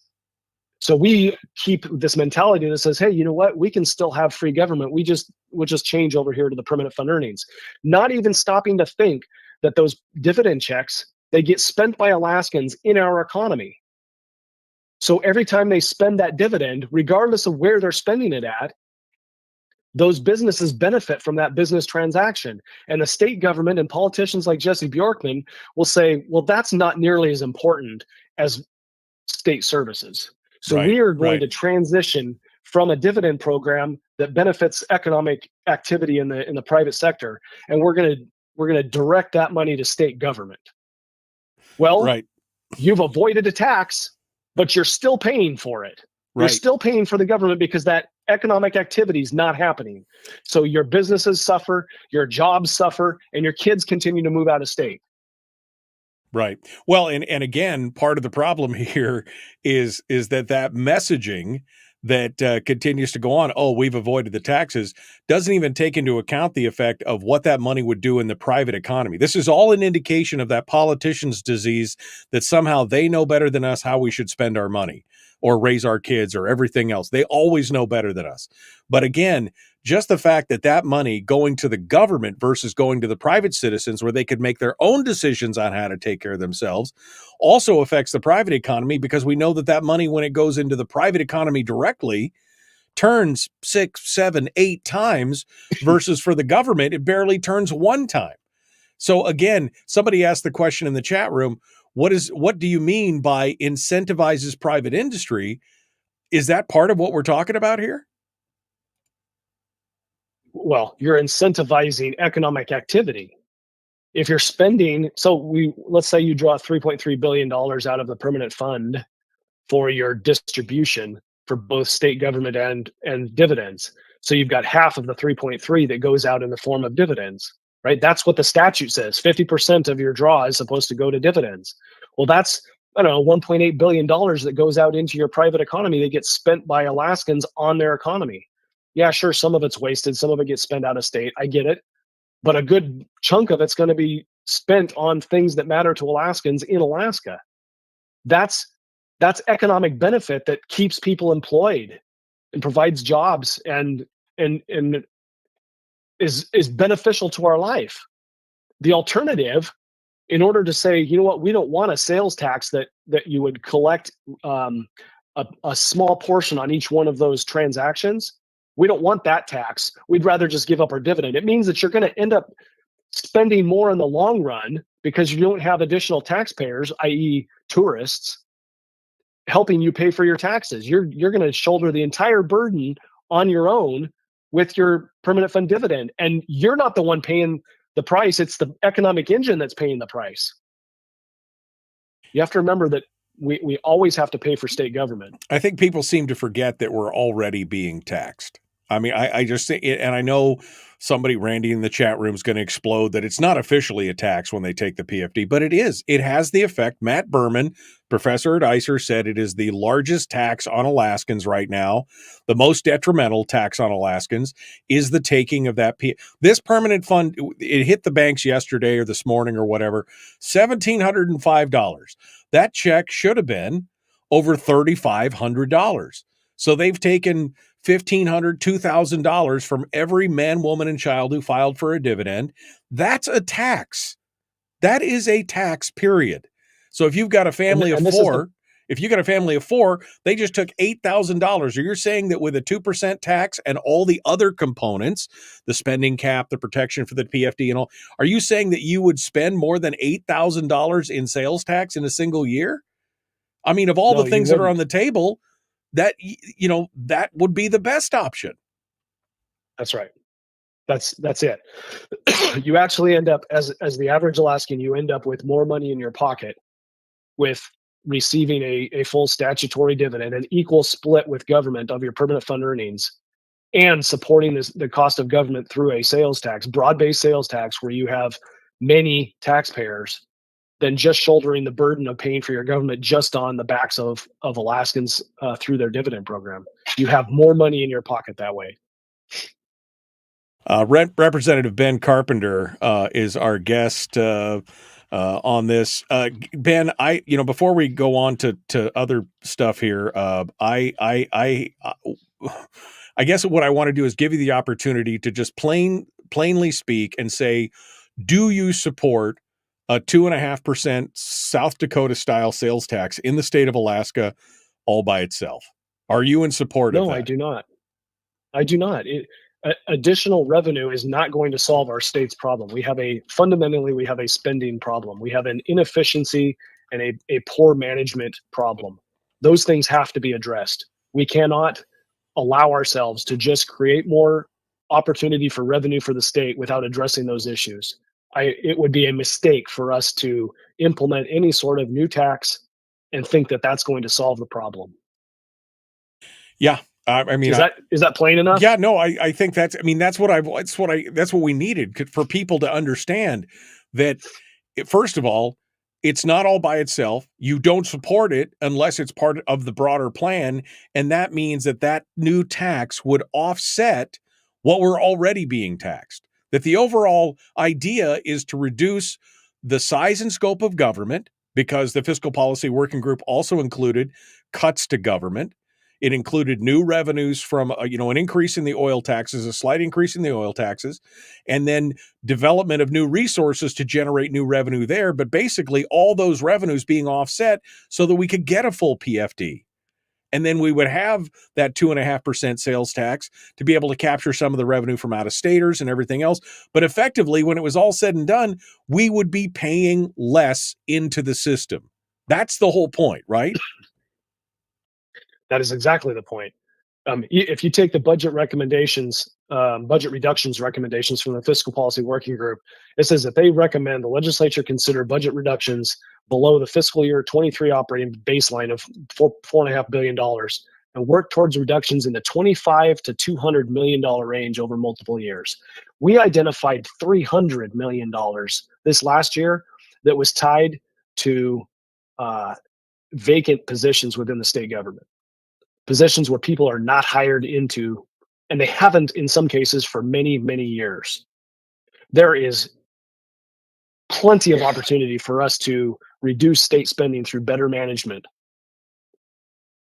So we keep this mentality that says, hey, you know what? We can still have free government. We'll just change over here to the permanent fund earnings. Not even stopping to think that those dividend checks, they get spent by Alaskans in our economy. So every time they spend that dividend, regardless of where they're spending it at, those businesses benefit from that business transaction. And the state government and politicians like Jesse Bjorkman will say, well, that's not nearly as important as state services. So Right, we are going right. to transition from a dividend program that benefits economic activity in the private sector, and we're going to direct that money to state government. Well, Right. you've avoided a tax, but you're still paying for it. You're Right. still paying for the government because that economic activity is not happening. So your businesses suffer, your jobs suffer, and your kids continue to move out of state. Right. Well, and again, part of the problem here is that messaging that continues to go on. Oh, we've avoided the taxes, doesn't even take into account the effect of what that money would do in the private economy. This is all an indication of that politician's disease, that somehow they know better than us how we should spend our money or raise our kids or everything else. They always know better than us. But again, just the fact that money going to the government versus going to the private citizens where they could make their own decisions on how to take care of themselves also affects the private economy, because we know that money, when it goes into the private economy directly, turns 6, 7, 8 times versus for the government, it barely turns 1 time. So again, somebody asked the question in the chat room, what do you mean by incentivizes private industry? Is that part of what we're talking about here? Well, you're incentivizing economic activity. If you're spending, let's say you draw $3.3 billion out of the permanent fund for your distribution for both state government and dividends. So you've got half of the 3.3 that goes out in the form of dividends, right? That's what the statute says. 50% of your draw is supposed to go to dividends. Well, that's, I don't know, $1.8 billion that goes out into your private economy that gets spent by Alaskans on their economy. Yeah, sure, some of it's wasted, some of it gets spent out of state. I get it. But a good chunk of it's going to be spent on things that matter to Alaskans in Alaska. That's economic benefit that keeps people employed and provides jobs and is beneficial to our life. The alternative, in order to say, you know what, we don't want a sales tax that you would collect a small portion on each one of those transactions. We don't want that tax. We'd rather just give up our dividend. It means that you're going to end up spending more in the long run because you don't have additional taxpayers, i.e. tourists, helping you pay for your taxes. You're going to shoulder the entire burden on your own with your permanent fund dividend. And you're not the one paying the price. It's the economic engine that's paying the price. You have to remember that we always have to pay for state government. I think people seem to forget that we're already being taxed. I mean, I just think, and I know somebody, Randy, in the chat room is going to explode that it's not officially a tax when they take the PFD, but it is. It has the effect. Matt Berman, professor at ICER, said it is the largest tax on Alaskans right now. The most detrimental tax on Alaskans is the taking of that. This permanent fund, it hit the banks yesterday or this morning or whatever, $1,705. That check should have been over $3,500. So they've taken $1,500, $2,000 from every man, woman, and child who filed for a dividend. That's a tax. That is a tax, period. So if you've got a family of four, they just took $8,000. Or you're saying that with a 2% tax and all the other components, the spending cap, the protection for the PFD and all, are you saying that you would spend more than $8,000 in sales tax in a single year? I mean, of all the things that are on the table, that would be the best option. That's right. That's it. You actually end up, as the average Alaskan, you end up with more money in your pocket with receiving a full statutory dividend, an equal split with government of your permanent fund earnings, and supporting the cost of government through a sales tax, broad-based sales tax, where you have many taxpayers, than just shouldering the burden of paying for your government just on the backs of Alaskans through their dividend program. You have more money in your pocket that way. Representative Ben Carpenter is our guest on this. Ben, before we go on to other stuff here, I guess what I want to do is give you the opportunity to just plainly speak and say, do you support a 2.5% South Dakota style sales tax in the state of Alaska all by itself? Are you in support of that? No, I do not. I do not. Additional revenue is not going to solve our state's problem. Fundamentally, we have a spending problem. We have an inefficiency and a poor management problem. Those things have to be addressed. We cannot allow ourselves to just create more opportunity for revenue for the state without addressing those issues. It would be a mistake for us to implement any sort of new tax and think that that's going to solve the problem. Yeah. I mean, is that plain enough? Yeah, no, I think that's what we needed for people to understand that. First of all, it's not all by itself. You don't support it unless it's part of the broader plan. And that means that new tax would offset what we're already being taxed. That the overall idea is to reduce the size and scope of government, because the Fiscal Policy Working Group also included cuts to government. It included new revenues from, an increase in the oil taxes, a slight increase in the oil taxes, and then development of new resources to generate new revenue there. But basically all those revenues being offset so that we could get a full PFD. And then we would have that 2.5% sales tax to be able to capture some of the revenue from out-of-staters and everything else. But effectively, when it was all said and done, we would be paying less into the system. That's the whole point, right? That is exactly the point. If you take the budget reductions recommendations from the Fiscal Policy Working Group, it says that they recommend the legislature consider budget reductions below the fiscal year 23 operating baseline of $4.5 billion and work towards reductions in the $25 to $200 million range over multiple years. We identified $300 million this last year that was tied to vacant positions within the state government. Positions where people are not hired into, and they haven't in some cases for many, many years. There is plenty of opportunity for us to reduce state spending through better management.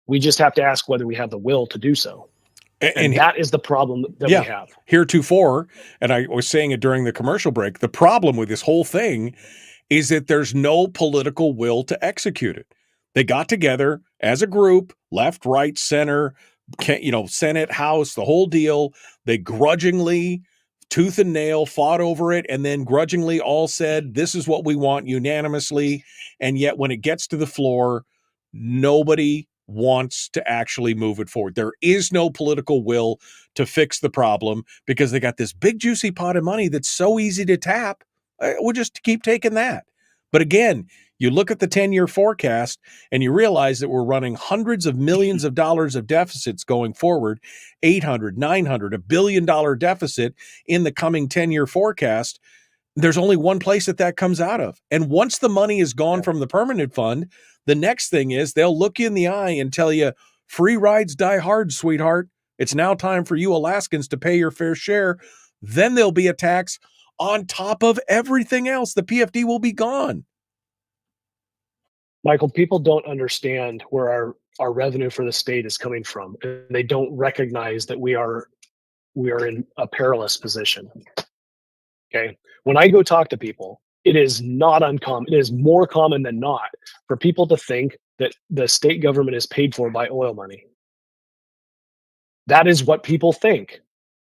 We just have to ask whether we have the will to do so. And that is the problem that we have. Heretofore, and I was saying it during the commercial break, the problem with this whole thing is that there's no political will to execute it. They got together as a group, left, right, center, Senate, House, the whole deal. They grudgingly, tooth and nail, fought over it, and then grudgingly all said, this is what we want unanimously. And yet when it gets to the floor, nobody wants to actually move it forward. There is no political will to fix the problem because they got this big juicy pot of money that's so easy to tap. We'll just keep taking that. But again, you look at the 10-year forecast and you realize that we're running hundreds of millions of dollars of deficits going forward, $800, $900, $1 billion deficit in the coming 10-year forecast. There's only one place that comes out of. And once the money is gone from the permanent fund, the next thing is they'll look you in the eye and tell you, free rides die hard, sweetheart. It's now time for you Alaskans to pay your fair share. Then there'll be a tax on top of everything else. The PFD will be gone. Michael, people don't understand where our revenue for the state is coming from. And they don't recognize that we are in a perilous position. Okay. When I go talk to people, it is not uncommon. It is more common than not for people to think that the state government is paid for by oil money. That is what people think.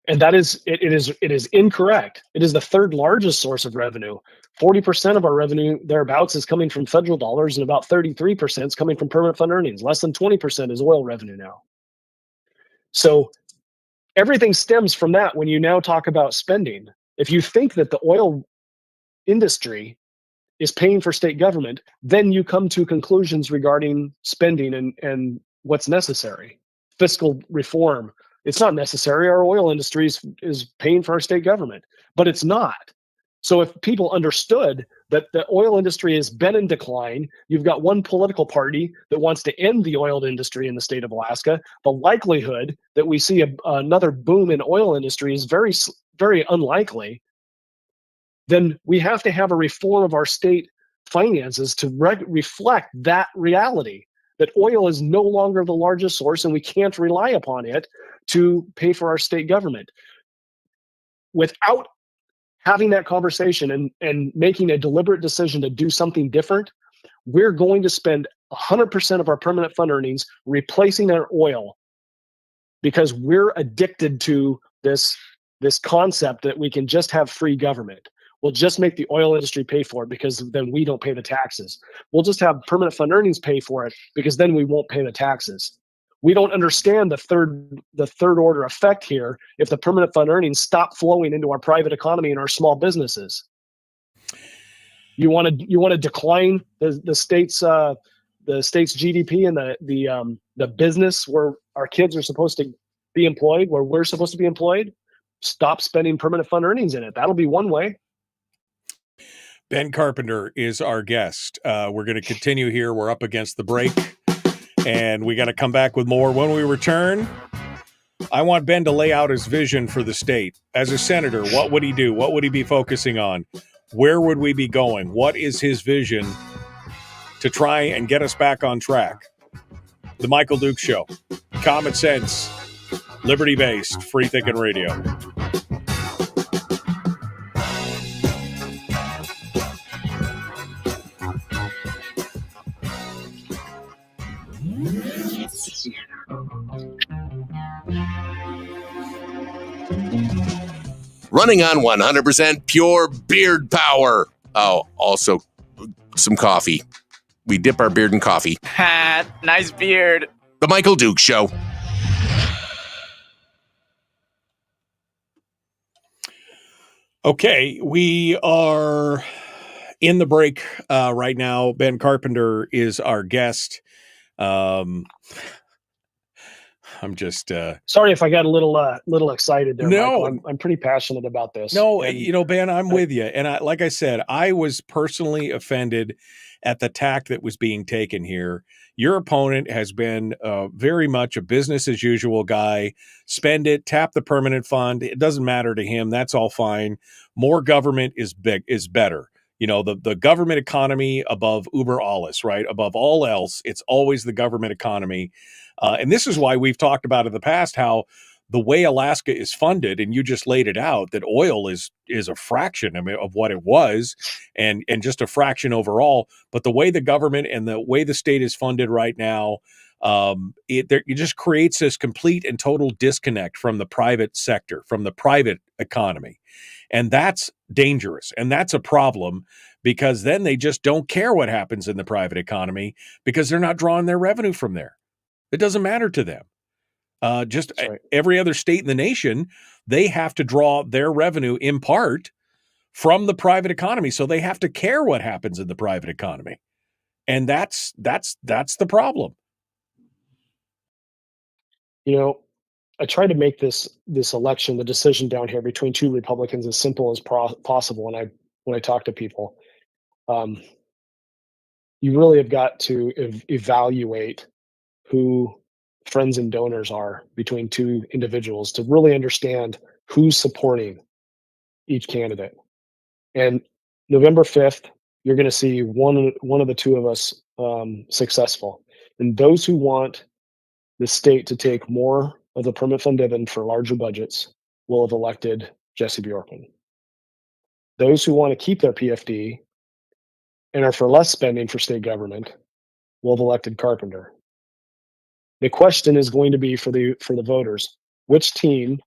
And it is incorrect. It is the third largest source of revenue. 40% of our revenue thereabouts is coming from federal dollars, and about 33% is coming from permanent fund earnings. Less than 20% is oil revenue now. So everything stems from that when you now talk about spending. If you think that the oil industry is paying for state government, then you come to conclusions regarding spending and what's necessary. Fiscal reform. It's not necessary. Our oil industry is paying for our state government, but it's not. So if people understood that the oil industry has been in decline, you've got one political party that wants to end the oil industry in the state of Alaska, the likelihood that we see another boom in oil industry is very, very unlikely, then we have to have a reform of our state finances to reflect that reality, that oil is no longer the largest source and we can't rely upon it to pay for our state government. Without having that conversation and making a deliberate decision to do something different, we're going to spend 100% of our permanent fund earnings replacing our oil because we're addicted to this concept that we can just have free government. We'll just make the oil industry pay for it because then we don't pay the taxes. We'll just have permanent fund earnings pay for it because then we won't pay the taxes. We don't understand the third order effect here if the permanent fund earnings stop flowing into our private economy and our small businesses. You want to decline the state's GDP and the business where our kids are supposed to be employed, where we're supposed to be employed? Stop spending permanent fund earnings in it. That'll be one way. Ben Carpenter is our guest. We're going to continue here. We're up against the break, and we got to come back with more. When we return, I want Ben to lay out his vision for the state. As a senator, what would he do? What would he be focusing on? Where would we be going? What is his vision to try and get us back on track? The Michael Duke Show. Common sense, liberty-based, free-thinking radio. Running on 100% pure beard power. Oh, also some coffee. We dip our beard in coffee. Ha, nice beard. The Michael Duke Show. Okay, we are in the break right now. Ben Carpenter is our guest. I'm just sorry if I got a little excited there. No, Michael. I'm pretty passionate about this. No, and, Ben, I'm with you. And like I said, I was personally offended at the tack that was being taken here. Your opponent has been very much a business as usual guy. Spend it, tap the permanent fund. It doesn't matter to him. That's all fine. More government is better. You know, the government economy above uber alles, right? Above all else, it's always the government economy. And this is why we've talked about in the past how the way Alaska is funded, and you just laid it out, that oil is a fraction of what it was and just a fraction overall. But the way the government and the way the state is funded right now, it just creates this complete and total disconnect from the private sector, from the private economy. And that's dangerous. And that's a problem because then they just don't care what happens in the private economy because they're not drawing their revenue from there. It doesn't matter to them. Just right. Every other state in the nation, they have to draw their revenue in part from the private economy. So they have to care what happens in the private economy. And that's the problem. You know, I try to make this election, the decision down here between two Republicans, as simple as possible. And when I talk to people, you really have got to evaluate who friends and donors are between two individuals to really understand who's supporting each candidate. And November 5th, you're going to see one of the two of us successful. And those who want the state to take more of the permanent fund dividend for larger budgets will have elected Jesse Bjorkman. Those who want to keep their PFD and are for less spending for state government will have elected Carpenter. The question is going to be for the voters, which team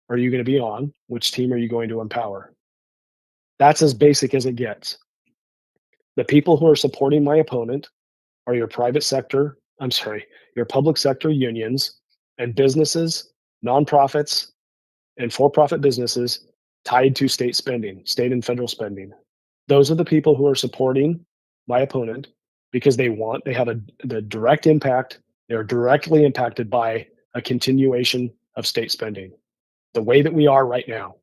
are you going to be on? Which team are you going to empower? That's as basic as it gets. The people who are supporting my opponent are your public sector unions and businesses, nonprofits, and for-profit businesses tied to state spending, state and federal spending. Those are the people who are supporting my opponent because they have the direct impact. They're directly impacted by a continuation of state spending, the way that we are right now.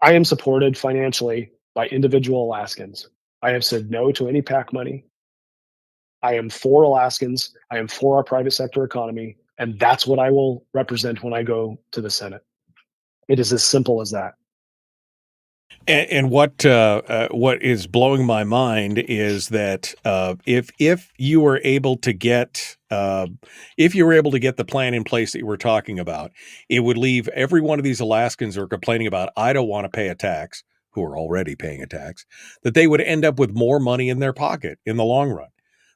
I am supported financially by individual Alaskans. I have said no to any PAC money. I am for Alaskans. I am for our private sector economy. And that's what I will represent when I go to the Senate. It is as simple as that. And what is blowing my mind is that if you were able to get the plan in place that you were talking about, it would leave every one of these Alaskans who are complaining about I don't want to pay a tax, who are already paying a tax, that they would end up with more money in their pocket in the long run.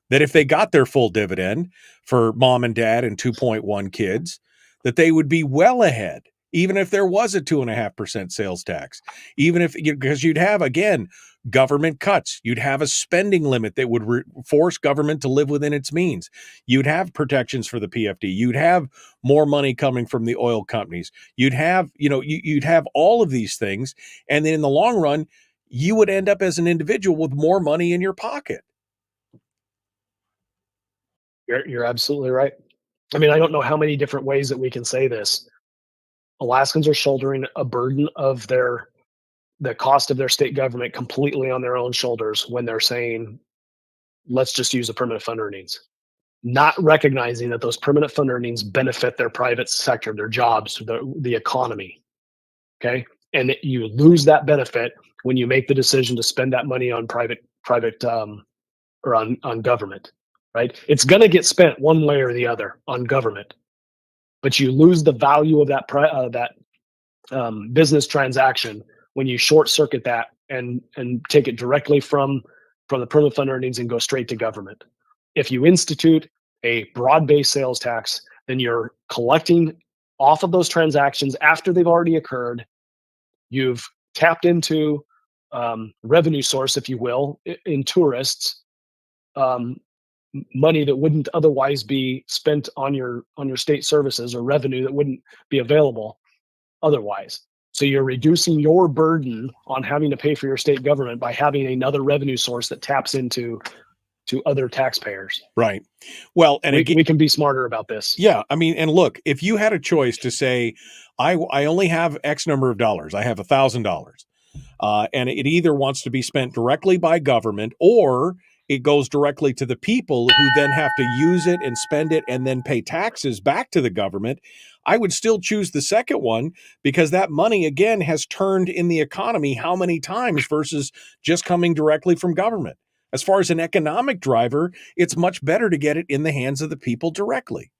That if they got their full dividend for mom and dad and 2.1 kids, that they would be well ahead, even if there was a 2.5% sales tax, because you'd have, again, government cuts. You'd have a spending limit that would force government to live within its means. You'd have protections for the PFD. You'd have more money coming from the oil companies. You'd have, you'd have all of these things. And then in the long run, you would end up as an individual with more money in your pocket. You're absolutely right. I mean, I don't know how many different ways that we can say this. Alaskans are shouldering a burden of the cost of their state government completely on their own shoulders when they're saying, let's just use the permanent fund earnings, not recognizing that those permanent fund earnings benefit their private sector, their jobs, the economy. Okay. And that you lose that benefit when you make the decision to spend that money on private or on government, right? It's going to get spent one way or the other on government, but you lose the value of that business transaction when you short circuit that and take it directly from the permanent fund earnings and go straight to government. If you institute a broad-based sales tax, then you're collecting off of those transactions after they've already occurred. You've tapped into revenue source, if you will, in tourists, money that wouldn't otherwise be spent on your state services, or revenue that wouldn't be available otherwise. So you're reducing your burden on having to pay for your state government by having another revenue source that taps into other taxpayers. Right. Well, and we can be smarter about this. Yeah. I mean, and look, if you had a choice to say, I only have X number of dollars, I have $1,000, and it either wants to be spent directly by government, or it goes directly to the people who then have to use it and spend it and then pay taxes back to the government, I would still choose the second one, because that money, again, has turned in the economy how many times versus just coming directly from government. As far as an economic driver, it's much better to get it in the hands of the people directly.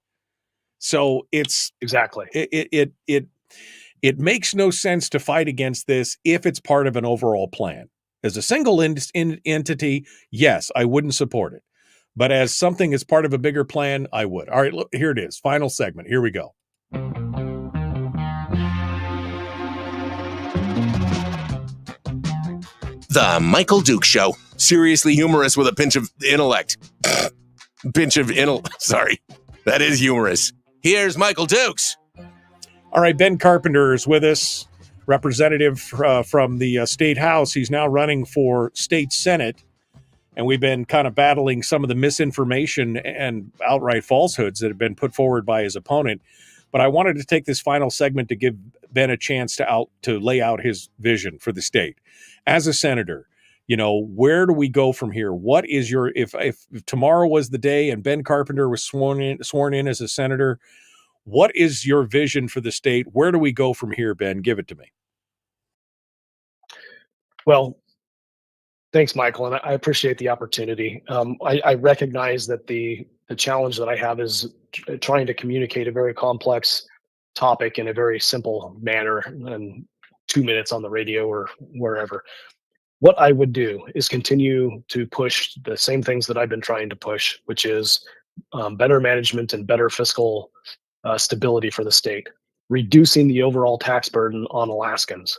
So it's exactly it makes no sense to fight against this if it's part of an overall plan. As a single entity, yes, I wouldn't support it. But as something as part of a bigger plan, I would. All right, look, here it is. Final segment. Here we go. The Michael Duke Show. Seriously humorous with a pinch of intellect. Sorry. That is humorous. Here's Michael Dukes. All right, Ben Carpenter is with us, representative from the State House. He's now running for State Senate, and we've been kind of battling some of the misinformation and outright falsehoods that have been put forward by his opponent. But I wanted to take this final segment to give Ben a chance to lay out his vision for the state. As a senator, where do we go from here? What is your, if tomorrow was the day and Ben Carpenter was sworn in as a senator, what is your vision for the state? Where do we go from here, Ben? Give it to me. Well, thanks, Michael, and I appreciate the opportunity. I recognize that the challenge that I have is trying to communicate a very complex topic in a very simple manner in 2 minutes on the radio or wherever. What I would do is continue to push the same things that I've been trying to push, which is better management and better fiscal stability for the state, reducing the overall tax burden on Alaskans.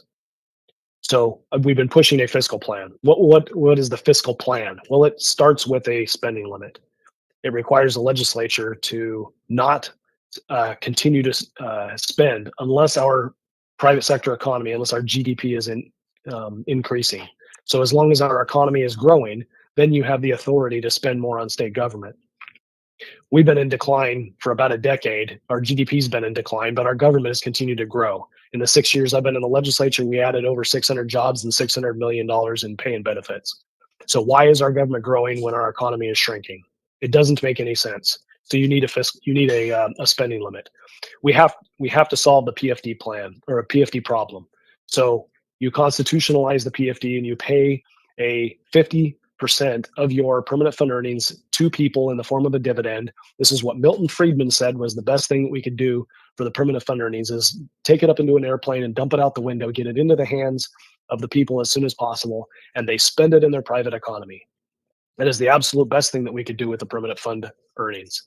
So we've been pushing a fiscal plan. What is the fiscal plan? Well, it starts with a spending limit. It requires the legislature to not continue to spend unless our private sector economy, unless our GDP is increasing. So as long as our economy is growing, then you have the authority to spend more on state government. We've been in decline for about a decade. Our GDP's been in decline, but our government has continued to grow. In the 6 years I've been in the legislature, we added over 600 jobs and $600 million in pay and benefits. So why is our government growing when our economy is shrinking? It doesn't make any sense. So you need a spending limit. We have to solve the PFD plan or a PFD problem. So you constitutionalize the PFD and you pay a 50% of your permanent fund earnings to people in the form of a dividend. This is what Milton Friedman said was the best thing that we could do for the permanent fund earnings is take it up into an airplane and dump it out the window, get it into the hands of the people as soon as possible, and they spend it in their private economy. That is the absolute best thing that we could do with the permanent fund earnings.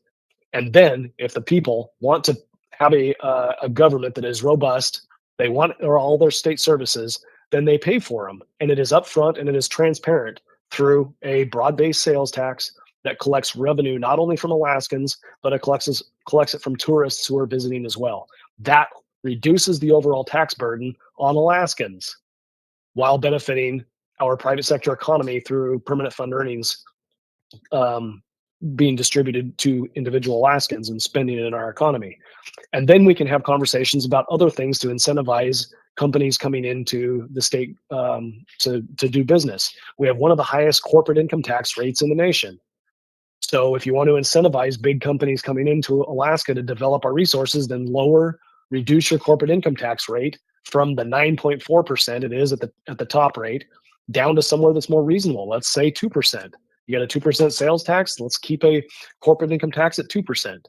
And then if the people want to have a government that is robust, they want or all their state services, then they pay for them. And it is upfront and it is transparent through a broad-based sales tax that collects revenue not only from Alaskans, but it collects it from tourists who are visiting as well. That reduces the overall tax burden on Alaskans while benefiting our private sector economy through permanent fund earnings being distributed to individual Alaskans and spending it in our economy. And then we can have conversations about other things to incentivize companies coming into the state to do business. We have one of the highest corporate income tax rates in the nation. So if you want to incentivize big companies coming into Alaska to develop our resources, then reduce your corporate income tax rate from the 9.4% it is at the top rate down to somewhere that's more reasonable. Let's say 2%. You got a 2% sales tax. Let's keep a corporate income tax at 2%.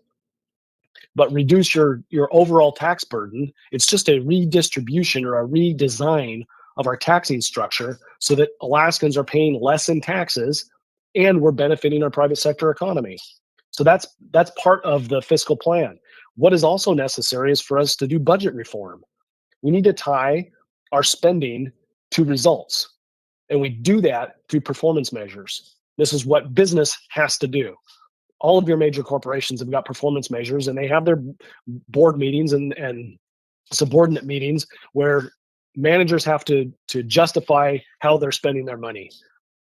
But reduce your overall tax burden. It's just a redistribution or a redesign of our taxing structure so that Alaskans are paying less in taxes and we're benefiting our private sector economy. So that's part of the fiscal plan. What is also necessary is for us to do budget reform. We need to tie our spending to results. And we do that through performance measures. This is what business has to do. All of your major corporations have got performance measures, and they have their board meetings and subordinate meetings where managers have to justify how they're spending their money.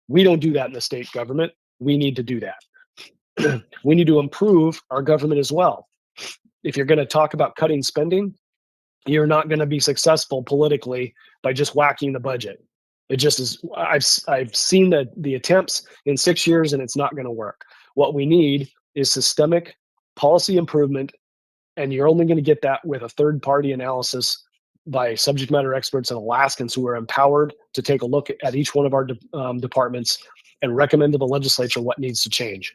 We don't do that in the state government. We need to do that. We need to improve our government as well. If you're going to talk about cutting spending, you're not going to be successful politically by just whacking the budget. It just is. I've seen the attempts in 6 years, and it's not going to work. What we need is systemic policy improvement, and you're only going to get that with a third-party analysis by subject matter experts and Alaskans who are empowered to take a look at each one of our departments and recommend to the legislature what needs to change.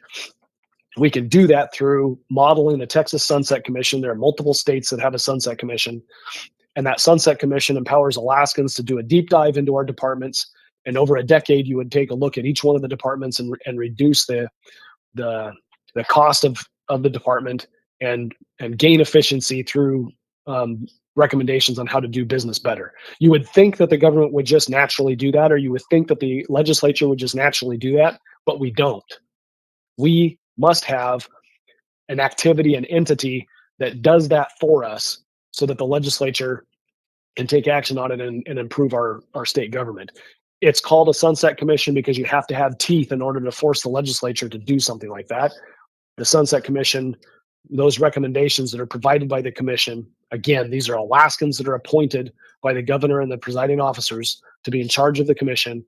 We can do that through modeling the Texas Sunset Commission. There are multiple states that have a Sunset Commission. And that Sunset Commission empowers Alaskans to do a deep dive into our departments. And over a decade, you would take a look at each one of the departments and reduce the cost of the department and gain efficiency through recommendations on how to do business better. You would think that the government would just naturally do that, or you would think that the legislature would just naturally do that, but we don't. We must have an activity, an entity that does that for us so that the legislature can take action on it and improve our state government. It's called a Sunset Commission because you have to have teeth in order to force the legislature to do something like that. The Sunset Commission, those recommendations that are provided by the commission, again, these are Alaskans that are appointed by the governor and the presiding officers to be in charge of the commission.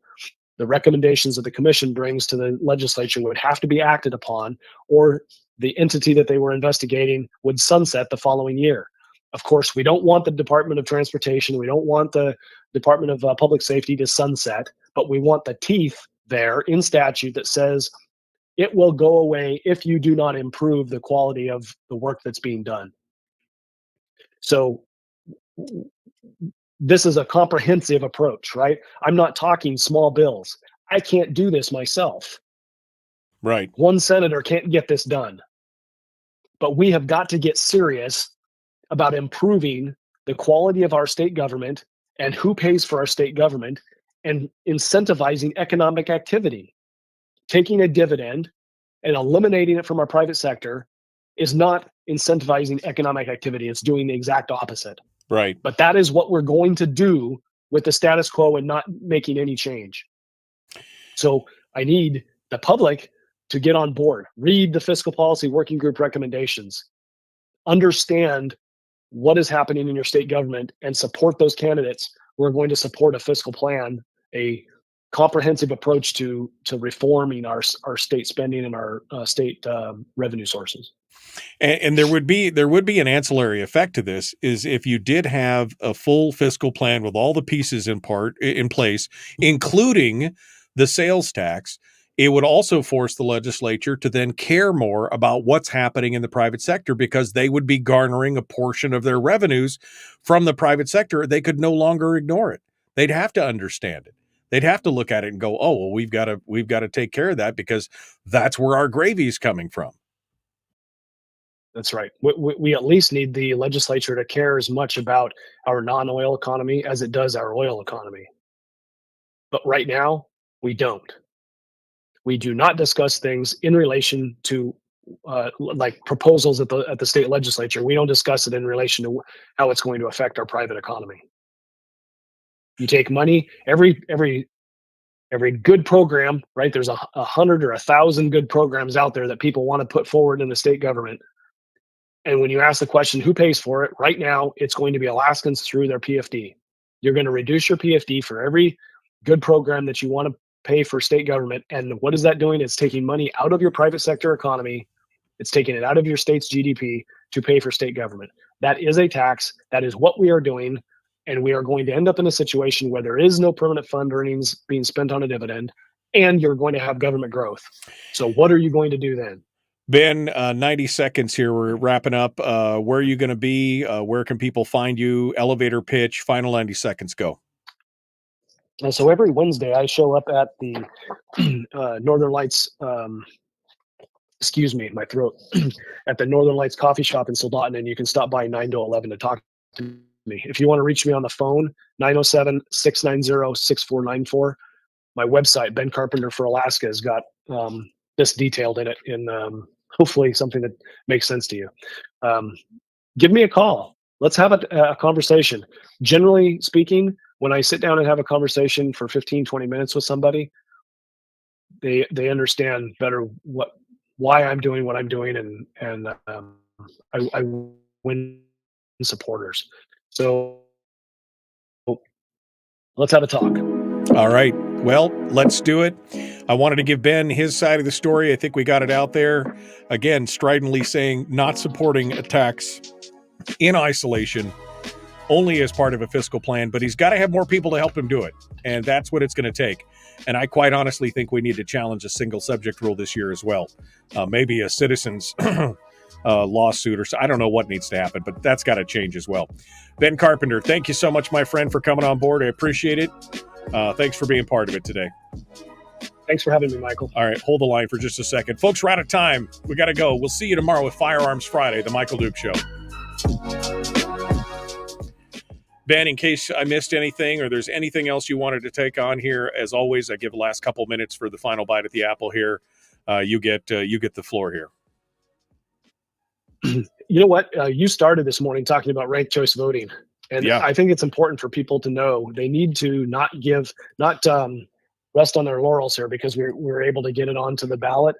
The recommendations that the commission brings to the legislature would have to be acted upon, or the entity that they were investigating would sunset the following year. Of course, we don't want the Department of Transportation, we don't want the Department of Public Safety to sunset, but we want the teeth there in statute that says it will go away if you do not improve the quality of the work that's being done. So this is a comprehensive approach, right? I'm not talking small bills. I can't do this myself. Right. One senator can't get this done. But we have got to get serious about improving the quality of our state government and who pays for our state government and incentivizing economic activity. Taking a dividend and eliminating it from our private sector is not incentivizing economic activity. It's doing the exact opposite. Right. But that is what we're going to do with the status quo and not making any change. So I need the public to get on board, read the fiscal policy working group recommendations, understand what is happening in your state government, and support those candidates who are going to support a fiscal plan, a comprehensive approach to reforming our state spending and our state revenue sources. And there would be an ancillary effect to this, is if you did have a full fiscal plan with all the pieces in place, including the sales tax, it would also force the legislature to then care more about what's happening in the private sector, because they would be garnering a portion of their revenues from the private sector. They could no longer ignore it. They'd have to understand it. They'd have to look at it and go, oh, well, we've got to take care of that, because that's where our gravy is coming from. That's right. We at least need the legislature to care as much about our non-oil economy as it does our oil economy. But right now, we don't. We do not discuss things in relation to like proposals at the state legislature. We don't discuss it in relation to how it's going to affect our private economy. You take money, every good program, right? There's 100 or 1,000 good programs out there that people want to put forward in the state government. And when you ask the question, who pays for it? Right now, it's going to be Alaskans through their PFD. You're going to reduce your PFD for every good program that you want to pay for state government. And what is that doing? It's taking money out of your private sector economy. It's taking it out of your state's GDP to pay for state government. That is a tax. That is what we are doing. And we are going to end up in a situation where there is no permanent fund earnings being spent on a dividend, and you're going to have government growth. So what are you going to do then? Ben, 90 seconds here. We're wrapping up. Where are you going to be? Where can people find you? Elevator pitch, final 90 seconds, go. So every Wednesday I show up at the Northern Lights, excuse me, my throat, at the Northern Lights coffee shop in Soldotna, and you can stop by 9 to 11 to talk to me. If you want to reach me on the phone, 907-690-6494. My website, Ben Carpenter for Alaska, has got this detailed in it, in hopefully something that makes sense to you. Give me a call. Let's have a conversation. Generally speaking, when I sit down and have a conversation for 15, 20 minutes with somebody, they understand better why I'm doing what I'm doing, and I win supporters. So let's have a talk. All right. Well, let's do it. I wanted to give Ben his side of the story. I think we got it out there. Again, stridently saying not supporting attacks in isolation, only as part of a fiscal plan, but he's got to have more people to help him do it. And that's what it's going to take. And I quite honestly think we need to challenge a single subject rule this year as well. Maybe a citizen's lawsuit, or so. I don't know what needs to happen, but that's got to change as well. Ben Carpenter, thank you so much, my friend, for coming on board. I appreciate it. Thanks for being part of it today. Thanks for having me, Michael. All right, hold the line for just a second. Folks, we're out of time. We got to go. We'll see you tomorrow with Firearms Friday, the Michael Duke Show. Ben, in case I missed anything or there's anything else you wanted to take on here, as always, I give the last couple minutes for the final bite at the apple here. You get the floor here. You know what? You started this morning talking about ranked choice voting. And yeah. I think it's important for people to know they need to not rest on their laurels here because we're able to get it onto the ballot.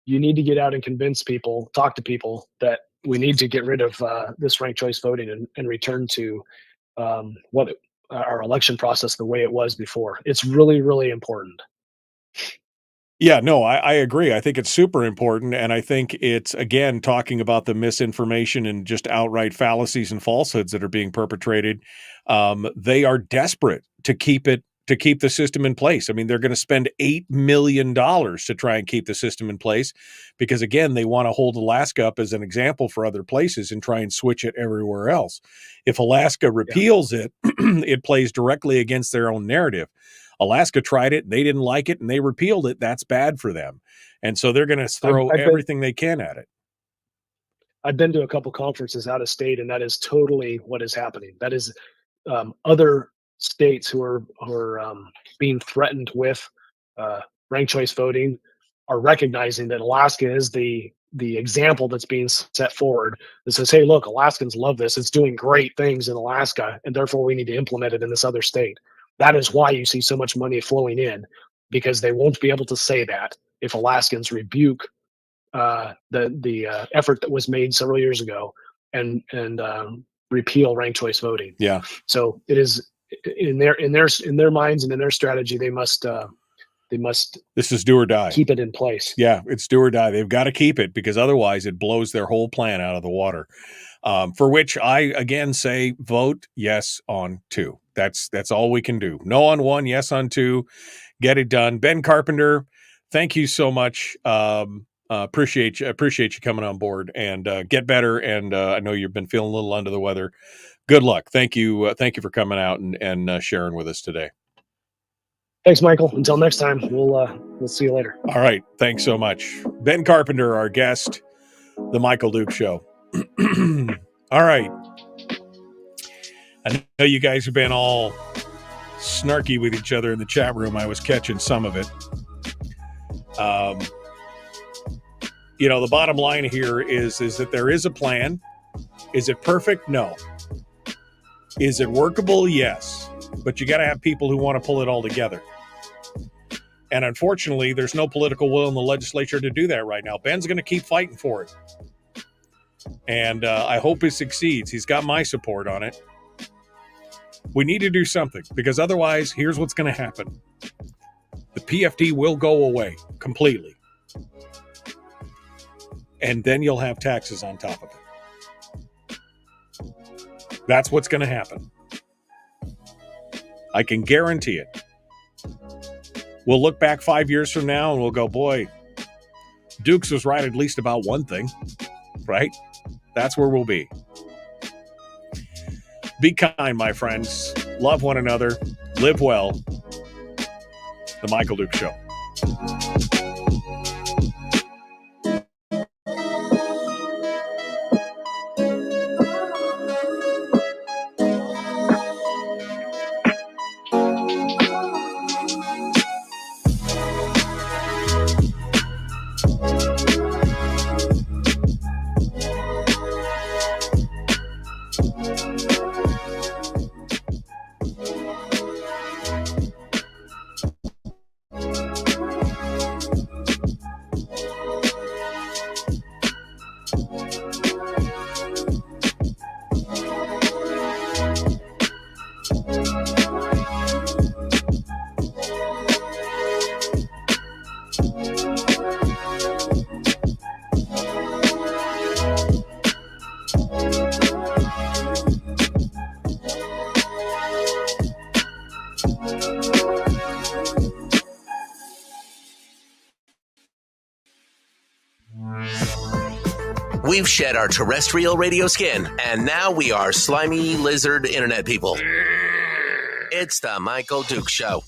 You need to get out and convince people, talk to people that we need to get rid of this ranked choice voting and return to our election process the way it was before. It's really, really important. Yeah, no, I agree. I think it's super important. And I think it's, again, talking about the misinformation and just outright fallacies and falsehoods that are being perpetrated. They are desperate to keep the system in place. I mean, they're going to spend $8 million to try and keep the system in place because, again, they want to hold Alaska up as an example for other places and try and switch it everywhere else. If Alaska repeals it, it plays directly against their own narrative. Alaska tried it, they didn't like it, and they repealed it. That's bad for them. And so they're going to throw everything they can at it. I've been to a couple conferences out of state, and that is totally what is happening. That is other states who are being threatened with ranked choice voting are recognizing that Alaska is the example that's being set forward that says, hey, look, Alaskans love this. It's doing great things in Alaska, and therefore we need to implement it in this other state. That is why you see so much money flowing in, because they won't be able to say that if Alaskans rebuke the effort that was made several years ago and repeal ranked choice voting. Yeah. So it is in their minds and in their strategy, they must This is do or die. keep it in place. Yeah, it's do or die. They've got to keep it because otherwise it blows their whole plan out of the water. For which I again say vote yes on 2. That's all we can do. No on 1, yes on 2. Get it done. Ben Carpenter, thank you so much. Appreciate you coming on board and get better. And I know you've been feeling a little under the weather. Good luck. Thank you for coming out and sharing with us today. Thanks, Michael. Until next time, we'll see you later. All right. Thanks so much. Ben Carpenter, our guest, The Michael Duke Show. All right. I know you guys have been all snarky with each other in the chat room. I was catching some of it. The bottom line here is that there is a plan. Is it perfect? No. Is it workable? Yes. But you got to have people who want to pull it all together. And unfortunately, there's no political will in the legislature to do that right now. Ben's going to keep fighting for it. And I hope he succeeds. He's got my support on it. We need to do something because otherwise, here's what's going to happen. The PFD will go away completely. And then you'll have taxes on top of it. That's what's going to happen. I can guarantee it. We'll look back 5 years from now and we'll go, boy, Dukes was right at least about one thing, right? That's where we'll be. Be kind, my friends. Love one another. Live well. The Michael Duke Show. We've shed our terrestrial radio skin, and now we are slimy lizard internet people. It's the Michael Duke Show.